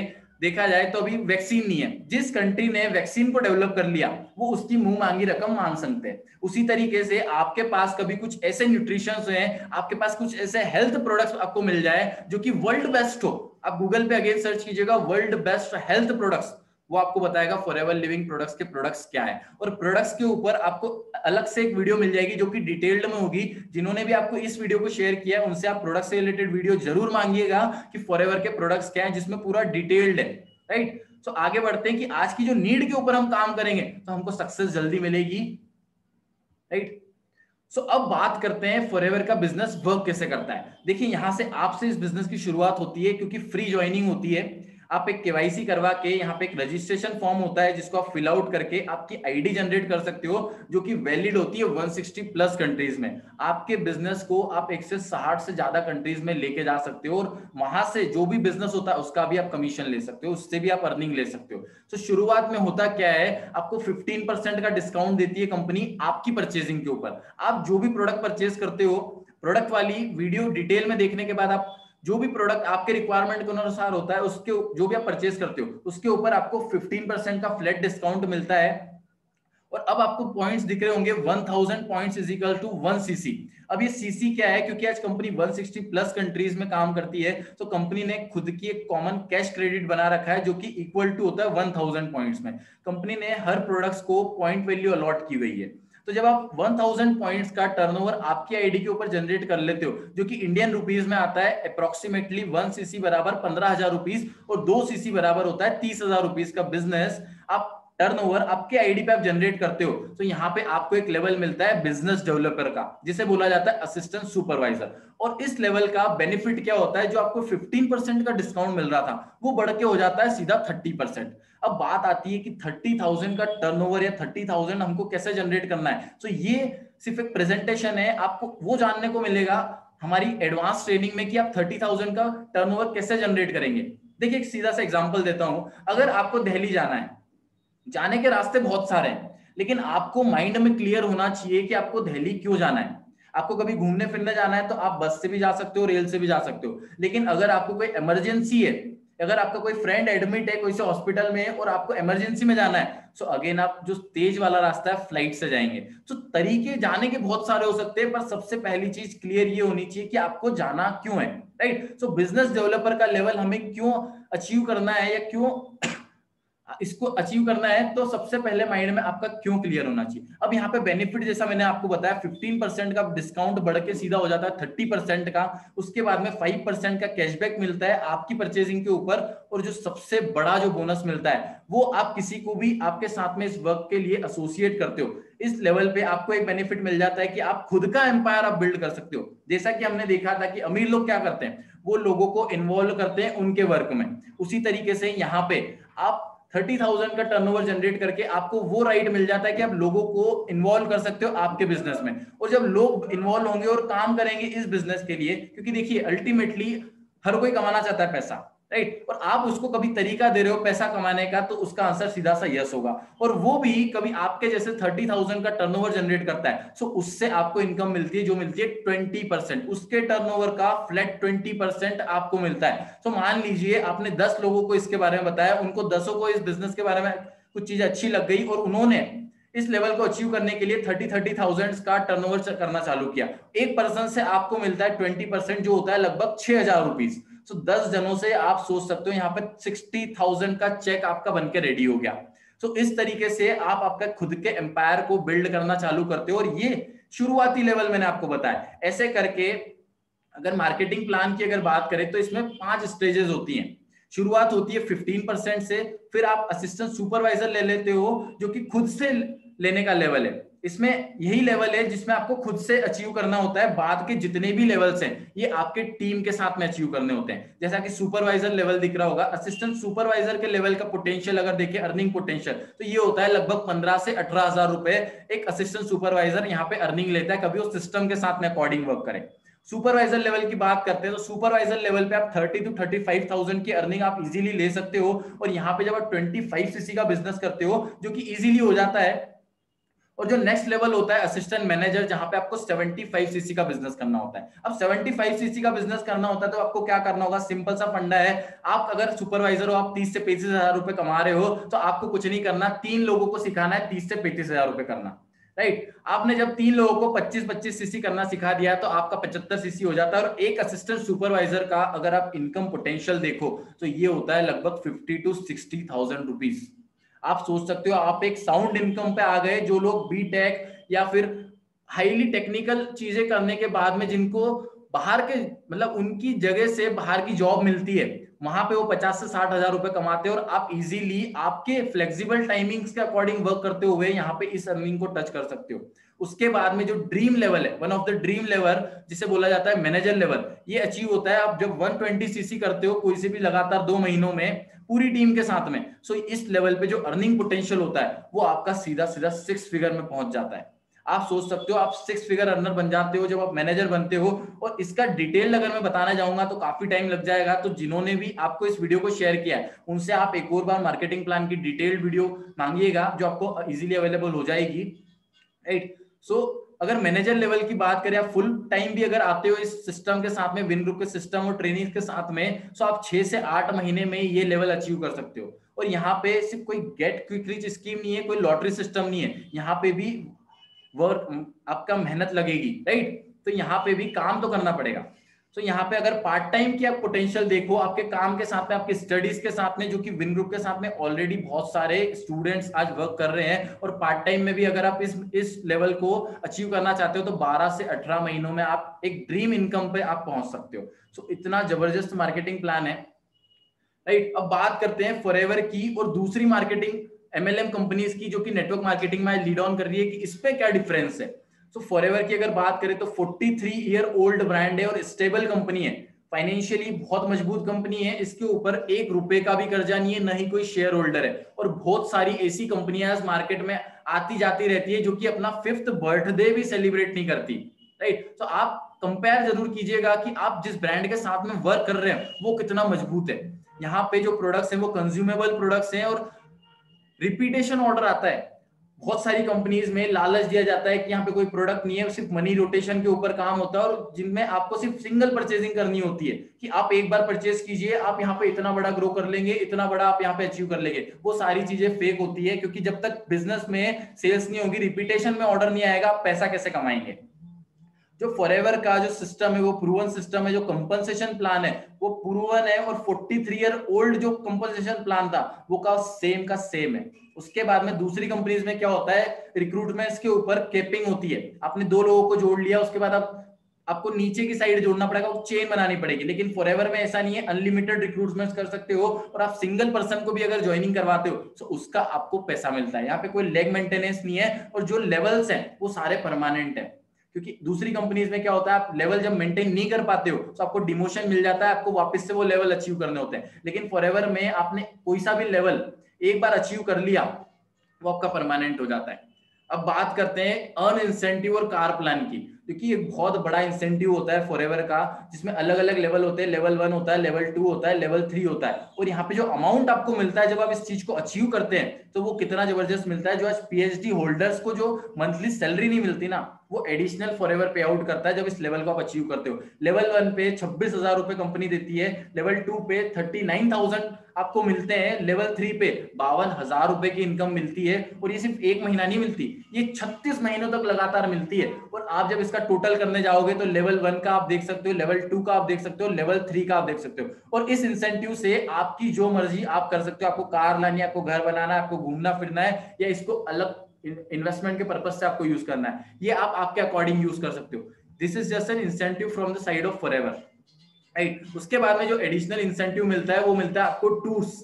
देखा जाए तो अभी वैक्सीन नहीं है, जिस कंट्री ने वैक्सीन को डेवलप कर लिया वो उसकी मुंह मांगी रकम मांग सकते हैं। उसी तरीके से आपके पास कभी कुछ ऐसे न्यूट्रिशंस हैं, आपके पास कुछ ऐसे हेल्थ प्रोडक्ट्स आपको मिल जाए जो कि वर्ल्ड बेस्ट हो। आप गूगल पे अगेन सर्च कीजिएगा वर्ल्ड बेस्ट हेल्थ प्रोडक्ट्स, वो आपको बताएगा फॉरएवर लिविंग प्रोडक्ट्स के प्रोडक्ट्स क्या है। और प्रोडक्ट्स के ऊपर आपको अलग से एक वीडियो मिल जाएगी जो कि डिटेल्ड में होगी। जिन्होंने भी आपको इस वीडियो को शेयर किया है उनसे आप प्रोडक्ट से रिलेटेड वीडियो जरूर मांगिएगा कि फॉरएवर के प्रोडक्ट्स क्या है, जिसमें पूरा डिटेल्ड है, राइट। तो आगे बढ़ते हैं कि आज की जो नीड के ऊपर हम काम करेंगे तो हमको सक्सेस जल्दी मिलेगी, राइट। सो अब बात करते हैं फॉरएवर का बिजनेस वर्क कैसे करता है। देखिए यहां से आपसे इस बिजनेस की शुरुआत होती है, क्योंकि फ्री ज्वाइनिंग होती है। आप एक केवाईसी करवा के यहाँ पे एक रजिस्ट्रेशन फॉर्म होता है जिसको आप फिल आउट करके आपकी आईडी जनरेट कर सकते हो, जो कि वैलिड होती है 160 प्लस कंट्रीज में। आपके बिजनेस को आप 160 से ज्यादा कंट्रीज में लेके जा सकते हो, और वहां से जो भी बिजनेस होता है उसका भी आप कमीशन ले सकते हो, उससे भी आप अर्निंग ले सकते हो। तो शुरुआत में होता क्या है, आपको 15% का डिस्काउंट देती है कंपनी आपकी परचेजिंग के ऊपर। आप जो भी प्रोडक्ट परचेज करते हो, प्रोडक्ट वाली वीडियो डिटेल में देखने के बाद आप जो भी प्रोडक्ट आपके रिक्वायरमेंट के अनुसार होता है, उसके जो भी आप परचेज करते हो उसके ऊपर आपको 15% का फ्लैट डिस्काउंट मिलता है। और अब आपको पॉइंट्स दिख रहे होंगे 1000 points is equal to 1 CC. अब ये सीसी क्या है, क्योंकि आज कंपनी 160 प्लस कंट्रीज में काम करती है, तो कंपनी ने खुद की एक कॉमन कैश क्रेडिट बना रखा है जो कि इक्वल टू होता है 1000 पॉइंट्स में। कंपनी ने हर प्रोडक्ट्स को पॉइंट वैल्यू अलॉट की गई है। तो जब आप 1000 पॉइंट्स का टर्नओवर आपकी आईडी के ऊपर जनरेट कर लेते हो, जो कि इंडियन रुपीज में आता है अप्रोक्सीमेटली 1 सीसी बराबर 15,000 रुपीज और 2 सीसी बराबर होता है 30,000 रुपीज का बिजनेस आप टर्नओवर आपके आईडी पे आप जनरेट करते हो, तो यहाँ पे आपको एक लेवल मिलता है बिजनेस डेवलपर का, जिसे बोला जाता है असिस्टेंट सुपरवाइजर। और इस लेवल का बेनिफिट क्या होता है, जो आपको 15% का डिस्काउंट मिल रहा था वो बढ़ के हो जाता है सीधा 30%। अब बात आती है कि 30,000 का टर्नओवर या 30,000 हमको कैसे जनरेट करना है। तो ये सिर्फ एक प्रेजेंटेशन है, आपको वो जानने को मिलेगा हमारी एडवांस ट्रेनिंग में कि आप 30,000 का टर्नओवर कैसे जनरेट करेंगे। देखिए एक सीधा सा एग्जांपल देता हूं, अगर आपको दिल्ली जाना है, जाने के रास्ते बहुत सारे हैं, लेकिन आपको माइंड में क्लियर होना चाहिए कि आपको दिल्ली क्यों जाना है। आपको कभी घूमने फिरने जाना है तो आप बस से भी जा सकते हो, रेल से भी जा सकते हो, लेकिन अगर आपको कोई इमरजेंसी है, अगर आपका कोई फ्रेंड एडमिट है कोई से हॉस्पिटल में और आपको इमरजेंसी में जाना है, सो अगेन आप जो तेज वाला रास्ता है फ्लाइट से जाएंगे। तो तरीके जाने के बहुत सारे हो सकते हैं, पर सबसे पहली चीज क्लियर ये होनी चाहिए कि आपको जाना क्यों है, राइट। सो बिजनेस डेवलपर का लेवल हमें क्यों अचीव करना है या क्यों इसको अचीव करना है, तो सबसे पहले माइंड में आपका क्यों क्लियर होना चाहिए। अब यहाँ पे बेनिफिट जैसा मैंने आपको बताया 15% का डिस्काउंट बढ़ के सीधा हो जाता है 30% का, उसके बाद में 5% का कैशबैक मिलता है आपकी परचेजिंग के ऊपर, और जो सबसे बड़ा जो बोनस मिलता है वो आप किसी को भी आपके साथ में इस वर्क के लिए एसोसिएट करते हो, इस लेवल पे आपको एक बेनिफिट मिल जाता है कि आप खुद का एम्पायर आप बिल्ड कर सकते हो। जैसा कि हमने देखा था कि अमीर लोग क्या करते हैं, वो लोगों को इन्वॉल्व करते हैं उनके वर्क में, उसी तरीके से यहाँ पे आप 30,000 का टर्नओवर जनरेट करके आपको वो राइट मिल जाता है कि आप लोगों को इन्वॉल्व कर सकते हो आपके बिजनेस में। और जब लोग इन्वॉल्व होंगे और काम करेंगे इस बिजनेस के लिए, क्योंकि देखिए अल्टीमेटली हर कोई कमाना चाहता है पैसा, राइट, और आप उसको कभी तरीका दे रहे हो पैसा कमाने का, तो उसका आंसर सीधा सा यस होगा। और वो भी कभी आपके जैसे 30,000 का टर्नओवर जनरेट करता है, सो उससे आपको इनकम मिलती है जो मिलती है 20%, उसके टर्नओवर का फ्लैट 20% आपको मिलता है। तो मान लीजिए आपने 10 लोगों को इसके बारे में बताया, उनको 10 को इस बिजनेस के बारे में कुछ चीज अच्छी लग गई और उन्होंने इस लेवल को अचीव करने के लिए 30,000 का टर्नओवर करना चालू किया, एक पर्सन से आपको मिलता है 20% जो होता है लगभग 6,000 रुपीज। तो 10 जनों से आप सोच सकते हो यहाँ पे 60,000 का चेक आपका बनके रेडी हो गया। तो इस तरीके से आप आपका खुद के एम्पायर को बिल्ड करना चालू करते हो, और ये शुरुआती लेवल मैंने आपको बताया। ऐसे करके अगर मार्केटिंग प्लान की अगर बात करें तो इसमें 5 स्टेजेस होती हैं। शुरुआत होती है 15% से, फिर आप असिस्टेंट सुपरवाइजर ले लेते हो जो कि खुद से लेने का लेवल है। इसमें यही लेवल है जिसमें आपको खुद से अचीव करना होता है, बाद के जितने भी लेवल्स हैं ये आपके टीम के साथ में अचीव करने होते हैं। जैसा कि सुपरवाइजर लेवल दिख रहा होगा, असिस्टेंट सुपरवाइजर के लेवल का पोटेंशियल अगर देखें, अर्निंग पोटेंशियल, तो ये होता है लगभग 15 से 18,000 रुपए एक असिस्टेंट सुपरवाइजर यहाँ पे अर्निंग लेता है, कभी वो सिस्टम के साथ में अकॉर्डिंग वर्क करे। सुपरवाइजर लेवल की बात करते हैं तो सुपरवाइजर लेवल पे आप 30 to 35,000 की अर्निंग आप इजीली ले सकते हो, और यहाँ पे जब आप 25 सीसी का बिजनेस करते हो जो कि इजीली हो जाता है। और जो नेक्स्ट लेवल होता है असिस्टेंट मैनेजर, जहां पे आपको 75 सीसी का बिजनेस करना होता है। अब 75 सीसी का बिजनेस करना होता है तो आपको क्या करना होगा, सिंपल सा फंडा है। आप अगर सुपरवाइजर हो, आप 30 से 35,000 रुपए कमा रहे हो, तो आपको कुछ नहीं करना, 3 लोगों को सिखाना है 30 से 35,000 रुपए करना, राइट। आपने जब 3 लोगों को 25-25 सीसी करना सिखा दिया तो आपका 75 सीसी हो जाता है। और एक असिस्टेंट सुपरवाइजर का अगर आप इनकम पोटेंशियल देखो तो ये होता है लगभग 50 to 60,000 रुपीज। आप सोच सकते हो आप एक साउंड इनकम पे आ गए। जो लोग बीटेक या फिर हाईली टेक्निकल चीजें करने के बाद में जिनको बाहर के मतलब उनकी जगह से बाहर की जॉब मिलती है, वहां पे वो 50 से 60,000 रुपए कमाते हैं, और आप इजीली आपके फ्लेक्सिबल टाइमिंग्स के अकॉर्डिंग वर्क करते हुए यहाँ पे इस अर्निंग को टच कर सकते हो। उसके बाद में जो ड्रीम लेवल है, one of the dream level जिसे बोला जाता है मैनेजर लेवल, ये अचीव होता है आप जब 120 सीसी करते हो कोई से भी लगातार 2 महीनों में पूरी टीम के साथ में। सो इस लेवल पे जो अर्निंग पोटेंशियल होता है वो आपका सीधा सीधा 6 फिगर में पहुंच जाता है। आप सोच सकते हो आप 6 फिगर अर्नर बन जाते हो जब आप मैनेजर बनते हो। और इसका डिटेल अगर मैं बताना जाऊंगा तो काफी टाइम लग जाएगा, तो जिन्होंने भी आपको इस वीडियो को शेयर किया है उनसे आप एक और बार मार्केटिंग प्लान की डिटेल्ड वीडियो मांगिएगा जो आपको इजीली अवेलेबल हो जाएगी, राइट। सो अगर मैनेजर लेवल की बात करें, आप फुल टाइम भी अगर आते हो इस सिस्टम के साथ में, विन ग्रुप के सिस्टम और ट्रेनिंग के साथ में, तो आप 6 से 8 महीने में ये लेवल अचीव कर सकते हो। और यहाँ पे सिर्फ कोई गेट क्विक रिच स्कीम नहीं है, कोई लॉटरी सिस्टम नहीं है, यहाँ पे भी वर्क आपका मेहनत लगेगी, राइट। तो यहाँ पे भी काम तो करना पड़ेगा। तो यहाँ पे अगर पार्ट टाइम की आप पोटेंशियल देखो आपके काम के साथ में, आपके स्टडीज के साथ में, जो कि विन ग्रुप के साथ में ऑलरेडी बहुत सारे स्टूडेंट्स आज वर्क कर रहे हैं, और पार्ट टाइम में भी अगर आप इस लेवल को अचीव करना चाहते हो तो 12 से 18 महीनों में आप एक ड्रीम इनकम पे आप पहुंच सकते हो। सो इतना जबरदस्त मार्केटिंग प्लान है, राइट। अब बात करते हैं फॉरएवर की और दूसरी मार्केटिंग एमएलएम कंपनीज की, जो कि नेटवर्क मार्केटिंग में लीड ऑन कर रही है, कि इस पे क्या डिफरेंस है। सो फॉरएवर की अगर बात करें तो 43 ईयर ओल्ड ब्रांड है और स्टेबल कंपनी है, फाइनेंशियली बहुत मजबूत कंपनी है, इसके ऊपर 1 रुपए का भी कर्जा नहीं है, न ही कोई शेयर होल्डर है। और बहुत सारी ऐसी कंपनियां इस मार्केट में आती जाती रहती है जो कि अपना 5th बर्थडे भी सेलिब्रेट नहीं करती, राइट। तो आप कंपेयर जरूर कीजिएगा कि आप जिस ब्रांड के साथ में वर्क कर रहे हैं वो कितना मजबूत है। यहाँ पे जो प्रोडक्ट्स हैं वो कंज्यूमेबल प्रोडक्ट्स हैं और रिपीटेशन ऑर्डर आता है। बहुत सारी कंपनीज में लालच दिया जाता है कि यहाँ पे कोई प्रोडक्ट नहीं है, सिर्फ मनी रोटेशन के ऊपर काम होता है, और जिनमें आपको सिर्फ सिंगल परचेजिंग करनी होती है कि आप एक बार परचेज कीजिए, आप यहाँ पे इतना बड़ा ग्रो कर लेंगे, इतना बड़ा आप यहाँ पे अचीव कर लेंगे। वो सारी चीजें फेक होती है, क्योंकि जब तक बिजनेस में सेल्स नहीं होगी, रिपीटेशन में ऑर्डर नहीं आएगा, आप पैसा कैसे कमाएंगे। जो फॉरएवर का जो सिस्टम है वो प्रूवन सिस्टम है, जो कंपनसेशन प्लान है वो प्रूवन है, और 43 ईयर ओल्ड जो कंपनसेशन प्लान था वो का सेम है। उसके बाद में दूसरी कंपनीज में क्या होता है, रिक्रूटमेंट्स के ऊपर कैपिंग होती है। आपने 2 लोगों को जोड़ लिया, उसके बाद आपको नीचे की साइड जोड़ना पड़ेगा, वो चेन बनानी पड़ेगी। लेकिन फॉरएवर में ऐसा नहीं है, अनलिमिटेड रिक्रूटमेंट्स कर सकते हो, और आप सिंगल पर्सन को भी अगर ज्वाइनिंग करवाते हो तो उसका आपको पैसा मिलता है। यहाँ पे कोई लेग मेंटेनेंस नहीं है, और जो लेवल्स हैं वो सारे परमानेंट है। क्योंकि दूसरी कंपनीज में क्या होता है, आप लेवल जब मेंटेन नहीं कर पाते हो तो आपको डिमोशन मिल जाता है, आपको वापस से वो लेवल अचीव करने होते हैं। लेकिन फॉरएवर में आपने कोई सा भी लेवल एक बार अचीव कर लिया वो आपका परमानेंट हो जाता है। अब बात करते हैं अर्न इंसेंटिव और कार प्लान की, क्योंकि एक बहुत बड़ा इंसेंटिव होता है फॉरएवर का, जिसमें अलग अलग लेवल होते हैं। लेवल 1 होता है, लेवल 2 होता है, लेवल 3 होता है। और यहाँ पे जो अमाउंट आपको मिलता है जब आप इस चीज को अचीव करते हैं तो वो कितना जबरदस्त मिलता है। जो आज पीएचडी होल्डर्स को जो मंथली सैलरी नहीं मिलती ना, वो एडिशनल फॉरएवर पे आउट करता है जब इस लेवल को आप अचीव करते हो। लेवल 1 पे 26,000 रुपए कंपनी देती है, लेवल 2 पे 39,000 आपको मिलते हैं, लेवल 3 पे 52,000 रुपए की इनकम मिलती है। और ये सिर्फ 1 महीना नहीं मिलती, ये 36 महीनों तक लगातार मिलती है। और आप जब इसका टोटल करने जाओगे तो लेवल 1 का आप देख सकते हो, लेवल 2 का आप देख सकते हो, लेवल 3 का आप देख सकते हो। और इस इंसेंटिव से आपकी जो मर्जी आप कर सकते हो। आपको कार लानी है, आपको घर बनाना है, आपको घूमना फिरना है, या इसको अलग इन्वेस्टमेंट के पर्पस से आपको यूज करना है, ये आप आपके अकॉर्डिंग यूज कर सकते हो। This is just an incentive from the side of forever, right. उसके बाद में जो एडिशनल इंसेंटिव मिलता है वो मिलता है आपको टूर्स।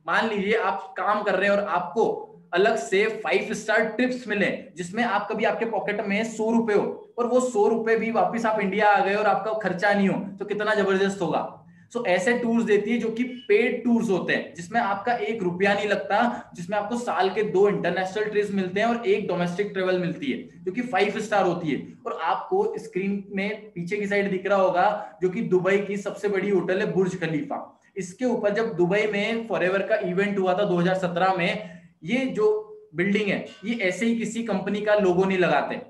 मान लीजिए आप काम कर रहे हैं और आपको अलग से 5 स्टार ट्रिप्स मिले, जिसमें आप कभी आपके पॉकेट में 100 रुपए हो और वो 100 रुपए भी वापस आप इंडिया आ गए और आपका खर्चा नहीं हो, तो कितना जबरदस्त होगा। सो ऐसे टूर्स देती है जो कि पेड टूर्स होते हैं, जिसमें आपका 1 रुपया नहीं लगता, जिसमें आपको साल के 2 इंटरनेशनल ट्रिप्स मिलते हैं और 1 डोमेस्टिक ट्रेवल मिलती है जो कि 5 स्टार होती है। और आपको स्क्रीन में पीछे की साइड दिख रहा होगा जो कि दुबई की सबसे बड़ी होटल है बुर्ज खलीफा। इसके ऊपर जब दुबई में फॉरएवर का इवेंट हुआ था 2017 में, ये जो बिल्डिंग है ये ऐसे ही किसी कंपनी का लोगो नहीं लगाते,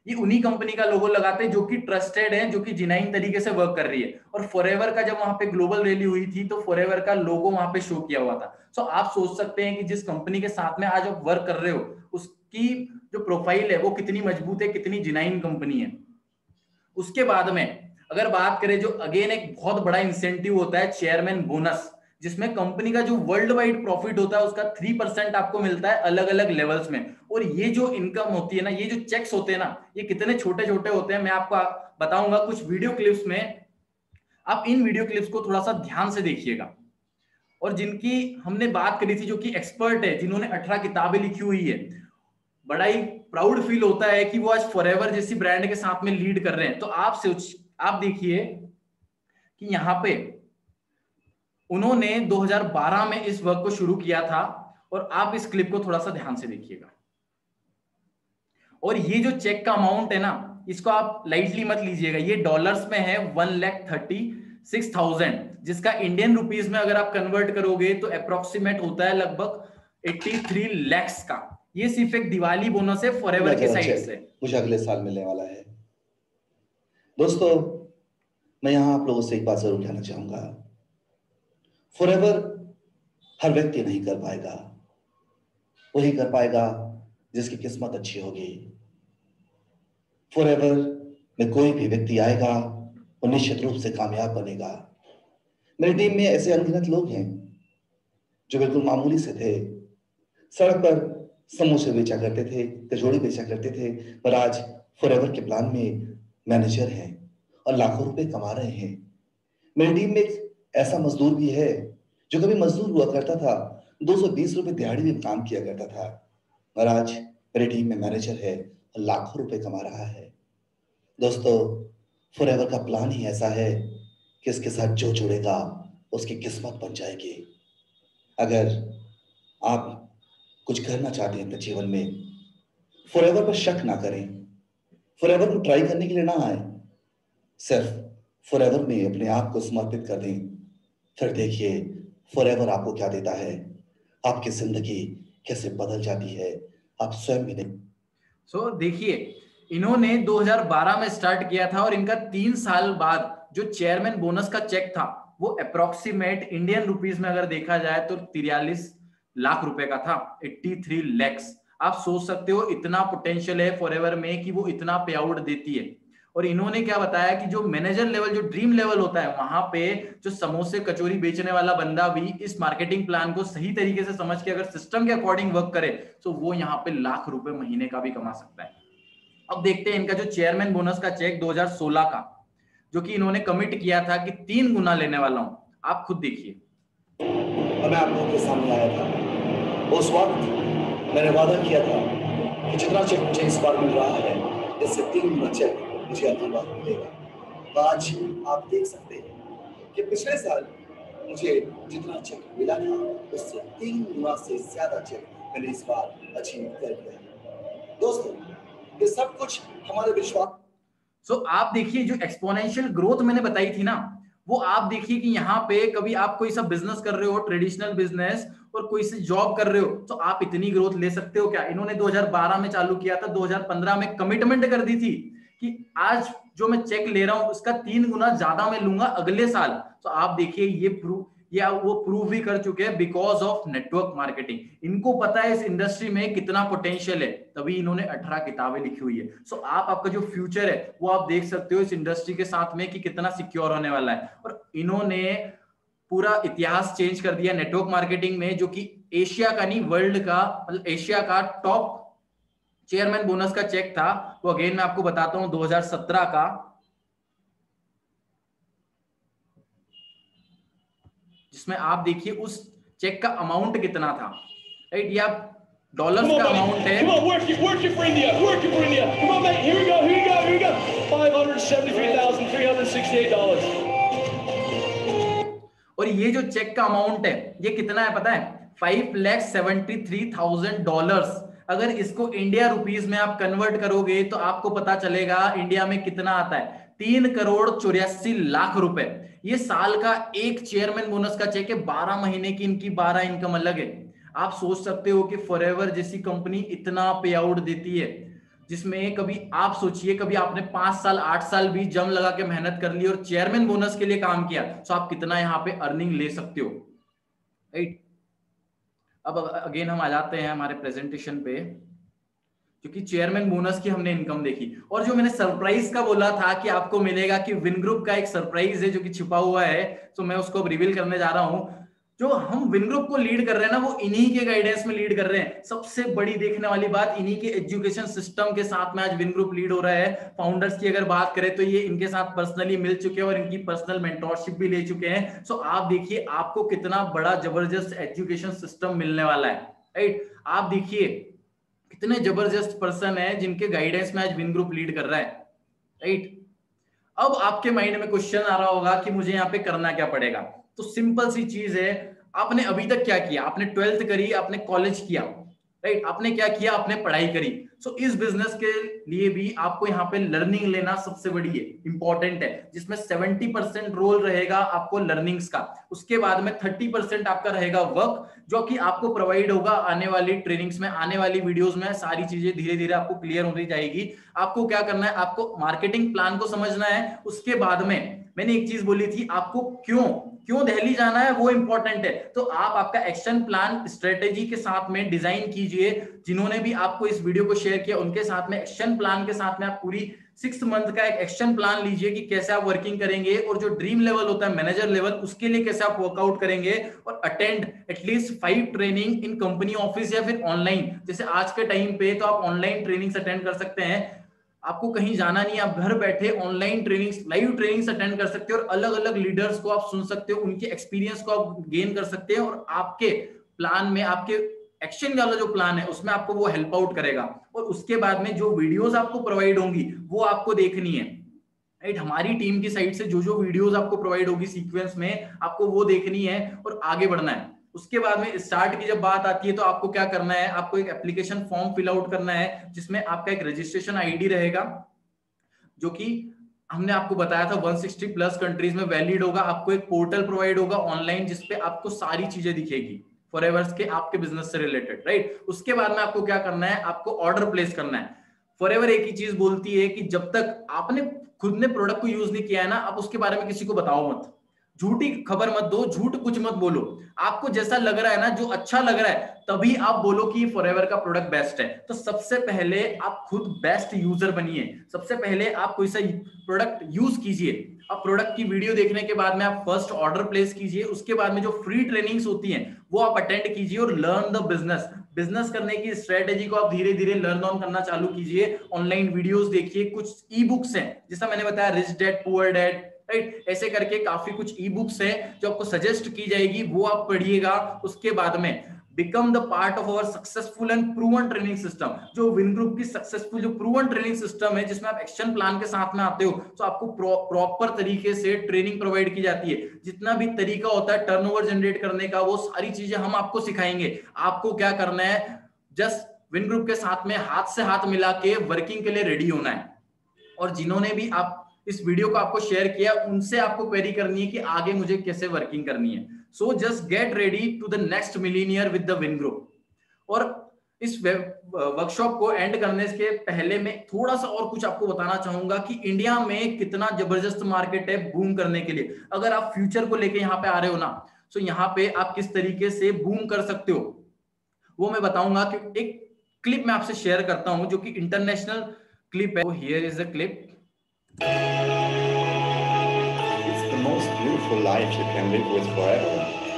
ये उन्हीं कंपनी का लोगो लगाते हैं जो कि ट्रस्टेड है, जो कि जेन्युइन तरीके से वर्क कर रही है। और फॉरएवर का जब वहां पे ग्लोबल रैली हुई थी तो फॉरएवर का लोगो वहां पे शो किया हुआ था। सो आप सोच सकते हैं कि जिस कंपनी के साथ में आज आप वर्क कर रहे हो उसकी जो प्रोफाइल है वो कितनी मजबूत है, कितनी जेन्युइन कंपनी है। उसके बाद में अगर बात करें जो अगेन एक बहुत बड़ा इंसेंटिव होता है चेयरमैन बोनस, जिसमें कंपनी का जो वर्ल्ड वाइड प्रॉफिट होता है उसका 3% आपको मिलता है अलग अलग लेवल्स में। और ये जो इनकम होती है ना, ये जो चेक्स होते हैं ना, ये कितने छोटे छोटे होते हैं मैं आपको बताऊंगा कुछ वीडियो क्लिप्स में। आप इन वीडियो क्लिप्स को थोड़ा सा ध्यान से देखिएगा। और जिनकी हमने बात करी थी जो कि एक्सपर्ट है, जिन्होंने 18 किताबें लिखी हुई है, बड़ा ही प्राउड फील होता है कि वो आज फॉरएवर जैसी ब्रांड के साथ में लीड कर रहे हैं। तो आप देखिए कि यहाँ पे उन्होंने 2012 में इस वर्क को शुरू किया था। और आप इस क्लिप को थोड़ा सा ध्यान से देखिएगा। और ये जो चेक का अमाउंट है ना, इसको आप लाइटली मत लीजिएगा, ये डॉलर्स में है 1,36,000, जिसका इंडियन रुपीस में अगर आप कन्वर्ट करोगे तो अप्रोक्सीमेट होता है लगभग 83 लाख का। ये सिर्फ एक दिवाली बोनस है फॉरएवर की साइड से, मुझे अगले साल मिलने वाला है। दोस्तों, मैं यहां आप लोगों से एक बात जरूर कहना चाहूंगा। फॉरएवर हर व्यक्ति नहीं कर पाएगा, वही कर पाएगा जिसकी किस्मत अच्छी होगी। फॉरएवर में कोई भी व्यक्ति आएगा वो निश्चित रूप से कामयाब बनेगा। मेरी टीम में ऐसे अनगिनत लोग हैं जो बिल्कुल मामूली से थे, सड़क पर समोसे बेचा करते थे, कचौड़ी बेचा करते थे, पर आज फॉरएवर के प्लान में मैनेजर हैं और लाखों रुपए कमा रहे हैं। मेरी टीम में एक ऐसा मजदूर भी है जो कभी मजदूर हुआ करता था, 220 रुपए दिहाड़ी में काम किया करता था, और आज मेरी टीम में मैनेजर है और लाखों रुपए कमा रहा है। दोस्तों, फॉरएवर का प्लान ही ऐसा है कि इसके साथ जो जुड़ेगा उसकी किस्मत बन जाएगी। अगर आप कुछ करना चाहते हैं अपने जीवन में, फॉरएवर पर शक ना करें, फॉरएवर को ट्राई करने के लिए ना आए, सिर्फ फॉरएवर में अपने आप को समर्पित कर दें, फिर देखिए फॉरएवर आपको क्या देता है, आपकी जिंदगी कैसे बदल जाती है, आप स्वयं भी नहीं। सो देखिए, इन्होंने 2012 में स्टार्ट किया था और इनका 3 साल बाद जो चेयरमैन बोनस का चेक था वो अप्रोक्सीमेट इंडियन रुपीस में अगर देखा जाए तो 43 लाख रुपए का था, 83 लैक्स। आप सोच सकते हो इतना पोटेंशियल है फॉरएवर में कि वो इतना पे आउट देती है। और इन्होंने क्या बताया कि जो मैनेजर लेवल, जो ड्रीम लेवल होता है, वहां पे जो समोसे कचौरी बेचने वाला बंदा भी इस मार्केटिंग प्लान को सही तरीके से समझ के अगर सिस्टम के अकॉर्डिंग वर्क करे तो वो यहाँ पे लाख रुपए महीने का भी कमा सकता है। अब देखते हैं इनका जो चेयरमैन बोनस का चेक 2016 का, जो कि इन्होंने कमिट किया था कि 3 गुना लेने वाला हूं, आप खुद देखिए। और मैं आप लोगों के सामने आया था, उस वक्त मैंने वादा किया था कि जितना चेक मुझे इस बार मिल रहा है इससे 3 गुना चेक मुझे अगली बार मिलेगा। आज आप देख सकते हैं कि पिछले साल मुझे जितना चेक मिला था उससे 3 गुना से ज्यादा चेक मैंने इस बार अचीव कर लिया। दोस्तों, ये सब कुछ हमारे विश्वास। सो आप देखिए जो एक्सपोनेंशियल ग्रोथ मैंने बताई थी ना, वो आप देखिए कि यहाँ पे कभी आप कोई सा बिजनेस कर रहे हो, ट्रेडिशनल बिजनेस, और कोई से जॉब कर रहे हो, तो आप इतनी ग्रोथ ले सकते हो क्या? इन्होंने 2012 में चालू किया था, 2015 में कमिटमेंट कर दी थी कि आज जो मैं चेक ले रहा हूं उसका 3 गुना ज्यादा मैं लूंगा अगले साल। तो आप देखिए ये वो प्रूव भी कर चुके हैं बिकॉज ऑफ नेटवर्क मार्केटिंग। इनको पता है इस इंडस्ट्री में कितना पोटेंशियल है, तभी इन्होंने 18 किताबें लिखी हुई है। सो आपका जो फ्यूचर है वो आप देख सकते हो इस इंडस्ट्री के साथ में कि कितना सिक्योर होने वाला है। और इन्होंने पूरा इतिहास चेंज कर दिया नेटवर्क मार्केटिंग में, जो कि एशिया का नहीं वर्ल्ड का, मतलब एशिया का टॉप चेयरमैन बोनस का चेक था। वो अगेन मैं आपको बताता हूं 2017 का, जिसमें आप देखिए उस चेक का अमाउंट कितना था, राइट? ये आप डॉलर्स का अमाउंट है। Come on, work it for India, work it for India. Come on, mate, here we go. $573,368. और ये जो चेक का अमाउंट है ये कितना है पता है? $5,73,000। अगर इसको इंडिया रुपीस में आप कन्वर्ट करोगे तो आपको पता चलेगा इंडिया में कितना आता है, 3,84,00,000 रुपए। ये साल का एक चेयरमैन बोनस का चेक है, 12 महीने की इनकी 12 इनकम अलग है। आप सोच सकते हो कि फॉरएवर जैसी कंपनी इतना पे आउट देती है, जिसमें कभी आप सोचिए कभी आपने 5 साल 8 साल भी जम लगा के मेहनत कर ली और चेयरमैन बोनस के लिए काम किया, तो आप कितना यहाँ पे अर्निंग ले सकते हो, राइट? अब अगेन हम आ जाते हैं हमारे प्रेजेंटेशन पे, क्योंकि चेयरमैन बोनस की हमने इनकम देखी। और जो मैंने सरप्राइज का बोला था कि आपको मिलेगा, कि विन ग्रुप का एक सरप्राइज है जो कि छिपा हुआ है, तो मैं उसको अब रिवील करने जा रहा हूं। जो हम विन ग्रुप को लीड कर रहे हैं ना, वो इन्हीं के गाइडेंस में लीड कर रहे हैं। सबसे बड़ी देखने वाली बात, इन्हीं के एजुकेशन सिस्टम के साथ में आज विन ग्रुप लीड हो रहा है। फाउंडर्स की अगर बात करें तो ये इनके साथ पर्सनली मिल चुके हैं और इनकी पर्सनल मेंटोरशिप भी ले चुके हैं। सो आप देखिए आपको कितना बड़ा जबरदस्त एजुकेशन सिस्टम मिलने वाला है, राइट? आप देखिए कितने जबरदस्त पर्सन है जिनके गाइडेंस में आज विन ग्रुप लीड कर रहा है, राइट? अब आपके माइंड में क्वेश्चन आ रहा होगा कि मुझे यहाँ पे करना क्या पड़ेगा। तो सिंपल सी चीज है, आपने अभी तक क्या किया? आपने 12th करी, आपने कॉलेज किया, राइट? आपने क्या किया? आपने पढ़ाई करी। सो इस बिजनेस के लिए भी आपको यहाँ पे लर्निंग लेना सबसे बड़ी है, इंपॉर्टेंट है, जिसमें 70% रोल रहेगा आपको लर्निंग्स का। उसके बाद में 30% आपका रहेगा वर्क, जो कि आपको प्रोवाइड होगा आने वाली ट्रेनिंग्स में, आने वाली वीडियोस में। सारी चीजें धीरे धीरे आपको क्लियर होती जाएगी। आपको क्या करना है? आपको मार्केटिंग प्लान को समझना है। उसके बाद में मैंने एक चीज बोली थी, आपको क्यों क्यों दिल्ली जाना है वो इंपॉर्टेंट है। तो आप आपका एक्शन प्लान स्ट्रेटेजी के साथ में डिजाइन कीजिए। जिन्होंने भी आपको इस वीडियो को शेयर किया उनके साथ में एक्शन प्लान के साथ में आप पूरी 6 मंथ का एक एक्शन प्लान लीजिए कि कैसे आप वर्किंग करेंगे, और जो ड्रीम लेवल होता है मैनेजर लेवल, उसके लिए कैसे आप वर्कआउट करेंगे, और attend at least 5 training in company office या फिर ऑनलाइन। जैसे आज के टाइम पे तो आप ऑनलाइन ट्रेनिंग्स अटेंड कर सकते हैं, आपको कहीं जाना नहीं, आप घर बैठे online trainings, live trainings attend कर सकते हो, और अलग अलग लीडर्स को आप सुन सकते हो, उनके एक्सपीरियंस को आप गेन कर सकते हैं, और आपके प्लान में, आपके एक्शन वाला जो प्लान है उसमें आपको वो हेल्प आउट करेगा। और उसके बाद में जो वीडियोस आपको प्रोवाइड होंगी वो आपको देखनी है, राइट। हमारी टीम की साइड से जो जो वीडियोस आपको प्रोवाइड होगी सीक्वेंस में, आपको वो देखनी है और आगे बढ़ना है। उसके बाद में स्टार्ट की जब बात आती है तो आपको क्या करना है, आपको एक एप्लीकेशन फॉर्म फिल आउट करना है जिसमें आपका एक रजिस्ट्रेशन आईडी रहेगा, जो कि हमने आपको बताया था 160 प्लस कंट्रीज में वैलिड होगा। आपको एक पोर्टल प्रोवाइड होगा ऑनलाइन जिसपे आपको सारी चीजें दिखेगी फॉरएवर्स के आपके बिजनेस से रिलेटेड, राइट। उसके बाद में आपको क्या करना है, आपको ऑर्डर प्लेस करना है। फॉरएवर एक ही चीज बोलती है कि जब तक आपने खुद ने प्रोडक्ट को यूज नहीं किया है ना, आप उसके बारे में किसी को बताओ मत, झूठी खबर मत दो, झूठ कुछ मत बोलो। आपको जैसा लग रहा है ना, जो अच्छा लग रहा है, तभी आप बोलो कि फॉरएवर का प्रोडक्ट बेस्ट है। तो सबसे पहले आप खुद बेस्ट यूजर बनिए, सबसे पहले आप कोई सा प्रोडक्ट यूज कीजिए। अब प्रोडक्ट की वीडियो देखने के बाद में आप फर्स्ट ऑर्डर प्लेस कीजिए। उसके बाद में जो फ्री ट्रेनिंग्स होती हैं वो आप अटेंड कीजिए और लर्न द बिजनेस करने की स्ट्रेटेजी को आप धीरे धीरे लर्न ऑन करना चालू कीजिए। ऑनलाइन वीडियोस देखिए, कुछ ई बुक्स हैं जैसा मैंने बताया, rich dad poor dad, right, ऐसे करके काफी कुछ ई बुक्स हैं जो आपको सजेस्ट की जाएगी, वो आप पढ़िएगा। उसके बाद में become the part of our successful and proven training system, जो विन ग्रुप की सक्सेसफुल जो प्रूवन ट्रेनिंग सिस्टम है, जिसमें आप एक्शन प्लान के साथ में आते हो, तो आपको प्रॉपर तरीके से ट्रेनिंग प्रोवाइड की जाती है। जितना भी तरीका होता है टर्नओवर जनरेट करने का, वो सारी चीजें हम आपको सिखाएंगे। आपको क्या करना है, जस्ट विन ग्रुप के साथ में हाथ से हाथ मिला के वर्किंग के लिए रेडी होना है। और जिन्होंने भी आप इस वीडियो को आपको शेयर किया, उनसे आपको क्वेरी करनी है कि आगे मुझे कैसे वर्किंग करनी है। So just get ready to the next millionaire with the win group. और इस वर्कशॉप को एंड करने के पहले मैं थोड़ा सा और कुछ आपको बताना चाहूंगा कि इंडिया में कितना जबरदस्त मार्केट है बूम करने के लिए। अगर आप फ्यूचर को लेके यहाँ पे आ रहे हो ना, तो यहाँ पे आप किस तरीके से बूम कर सकते हो वो मैं बताऊंगा। कि एक क्लिप मैं आपसे शेयर करता हूं जो कि इंटरनेशनल क्लिप है। Here is the clip. It's the most beautiful life you can live with forever.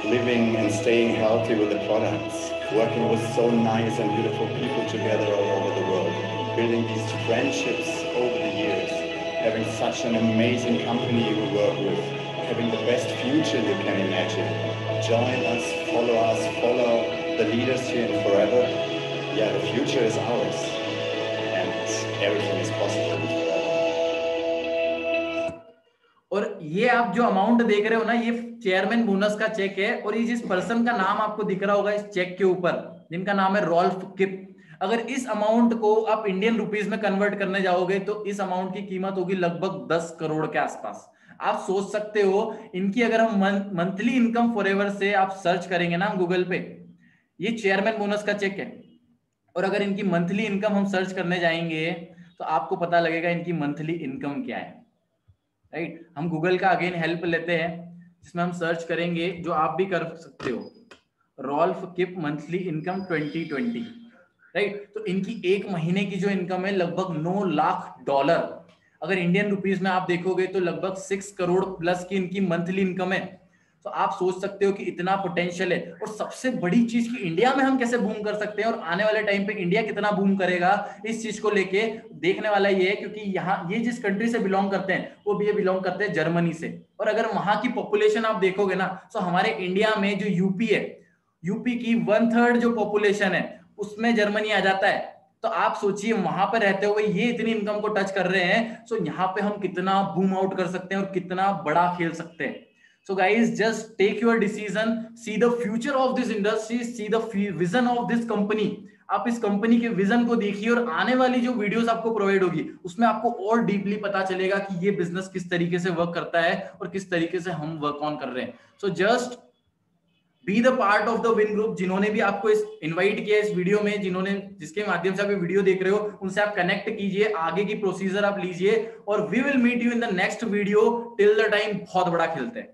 Living and staying healthy with the products. Working with so nice and beautiful people together all over the world. Building these friendships over the years. Having such an amazing company you work with. Having the best future you can imagine. Join us, follow the leaders here in Forever. Yeah, the future is ours. And everything is possible with Forever. और ये आप जो amount देख रहे हो ना, ये chairman bonus का चेक है। और ये जिस पर्सन का नाम आपको दिख रहा होगा इस चेक के ऊपर, जिनका नाम है रॉल्फ किप, अगर इस अमाउंट को आप इंडियन रुपीस में कन्वर्ट करने जाओगे तो इस अमाउंट की कीमत होगी लगभग 10 करोड़ के आसपास। आप सोच सकते हो इनकी अगर हम मंथली इनकम फॉरएवर से आप सर्च करेंगे ना गूगल पे, ये चेयरमैन बोनस का चेक है। और अगर इनकी मंथली इनकम हम सर्च करने जाएंगे तो आपको पता लगेगा इनकी मंथली इनकम क्या है, राइट। हम गूगल का अगेन हेल्प लेते हैं जिसमें हम सर्च करेंगे, जो आप भी कर सकते हो, रॉल्फ किप मंथली इनकम 2020, राइट। तो इनकी एक महीने की जो इनकम है लगभग $9 लाख। अगर इंडियन रुपीस में आप देखोगे तो लगभग 6 करोड़ प्लस की इनकी मंथली इनकम है। तो आप सोच सकते हो कि इतना पोटेंशियल है। और सबसे बड़ी चीज कि इंडिया में हम कैसे बूम कर सकते हैं और आने वाले टाइम पे इंडिया कितना बूम करेगा, इस चीज को लेके देखने वाला ये है। क्योंकि यहाँ ये जिस कंट्री से बिलोंग करते हैं वो भी ये बिलोंग करते हैं जर्मनी से। और अगर वहां की पॉपुलेशन आप देखोगे ना, तो हमारे इंडिया में जो यूपी है, यूपी की 1/3 जो पॉपुलेशन है उसमें जर्मनी आ जाता है। तो आप सोचिए वहां पर रहते हुए ये इतनी इनकम को टच कर रहे हैं, सो यहाँ पे हम कितना बूम आउट कर सकते हैं और कितना बड़ा खेल सकते हैं। So guys, just take your decision, see the future of this industry, see the vision of this company. आप इस कंपनी के विजन को देखिए और आने वाली जो वीडियोस आपको प्रोवाइड होगी उसमें आपको और डीपली पता चलेगा कि ये बिजनेस किस तरीके से वर्क करता है और किस तरीके से हम वर्क ऑन कर रहे हैं। So just be the part of the Win Group। जिन्होंने भी आपको इस इनवाइट किया इस वीडियो में, जिसके माध्यम से आप ये वीडियो देख रहे हो, उनसे आप कनेक्ट कीजिए, आगे की प्रोसीजर आप लीजिए। और we will meet you in the next video. Till the time बहुत बड़ा खेलते हैं।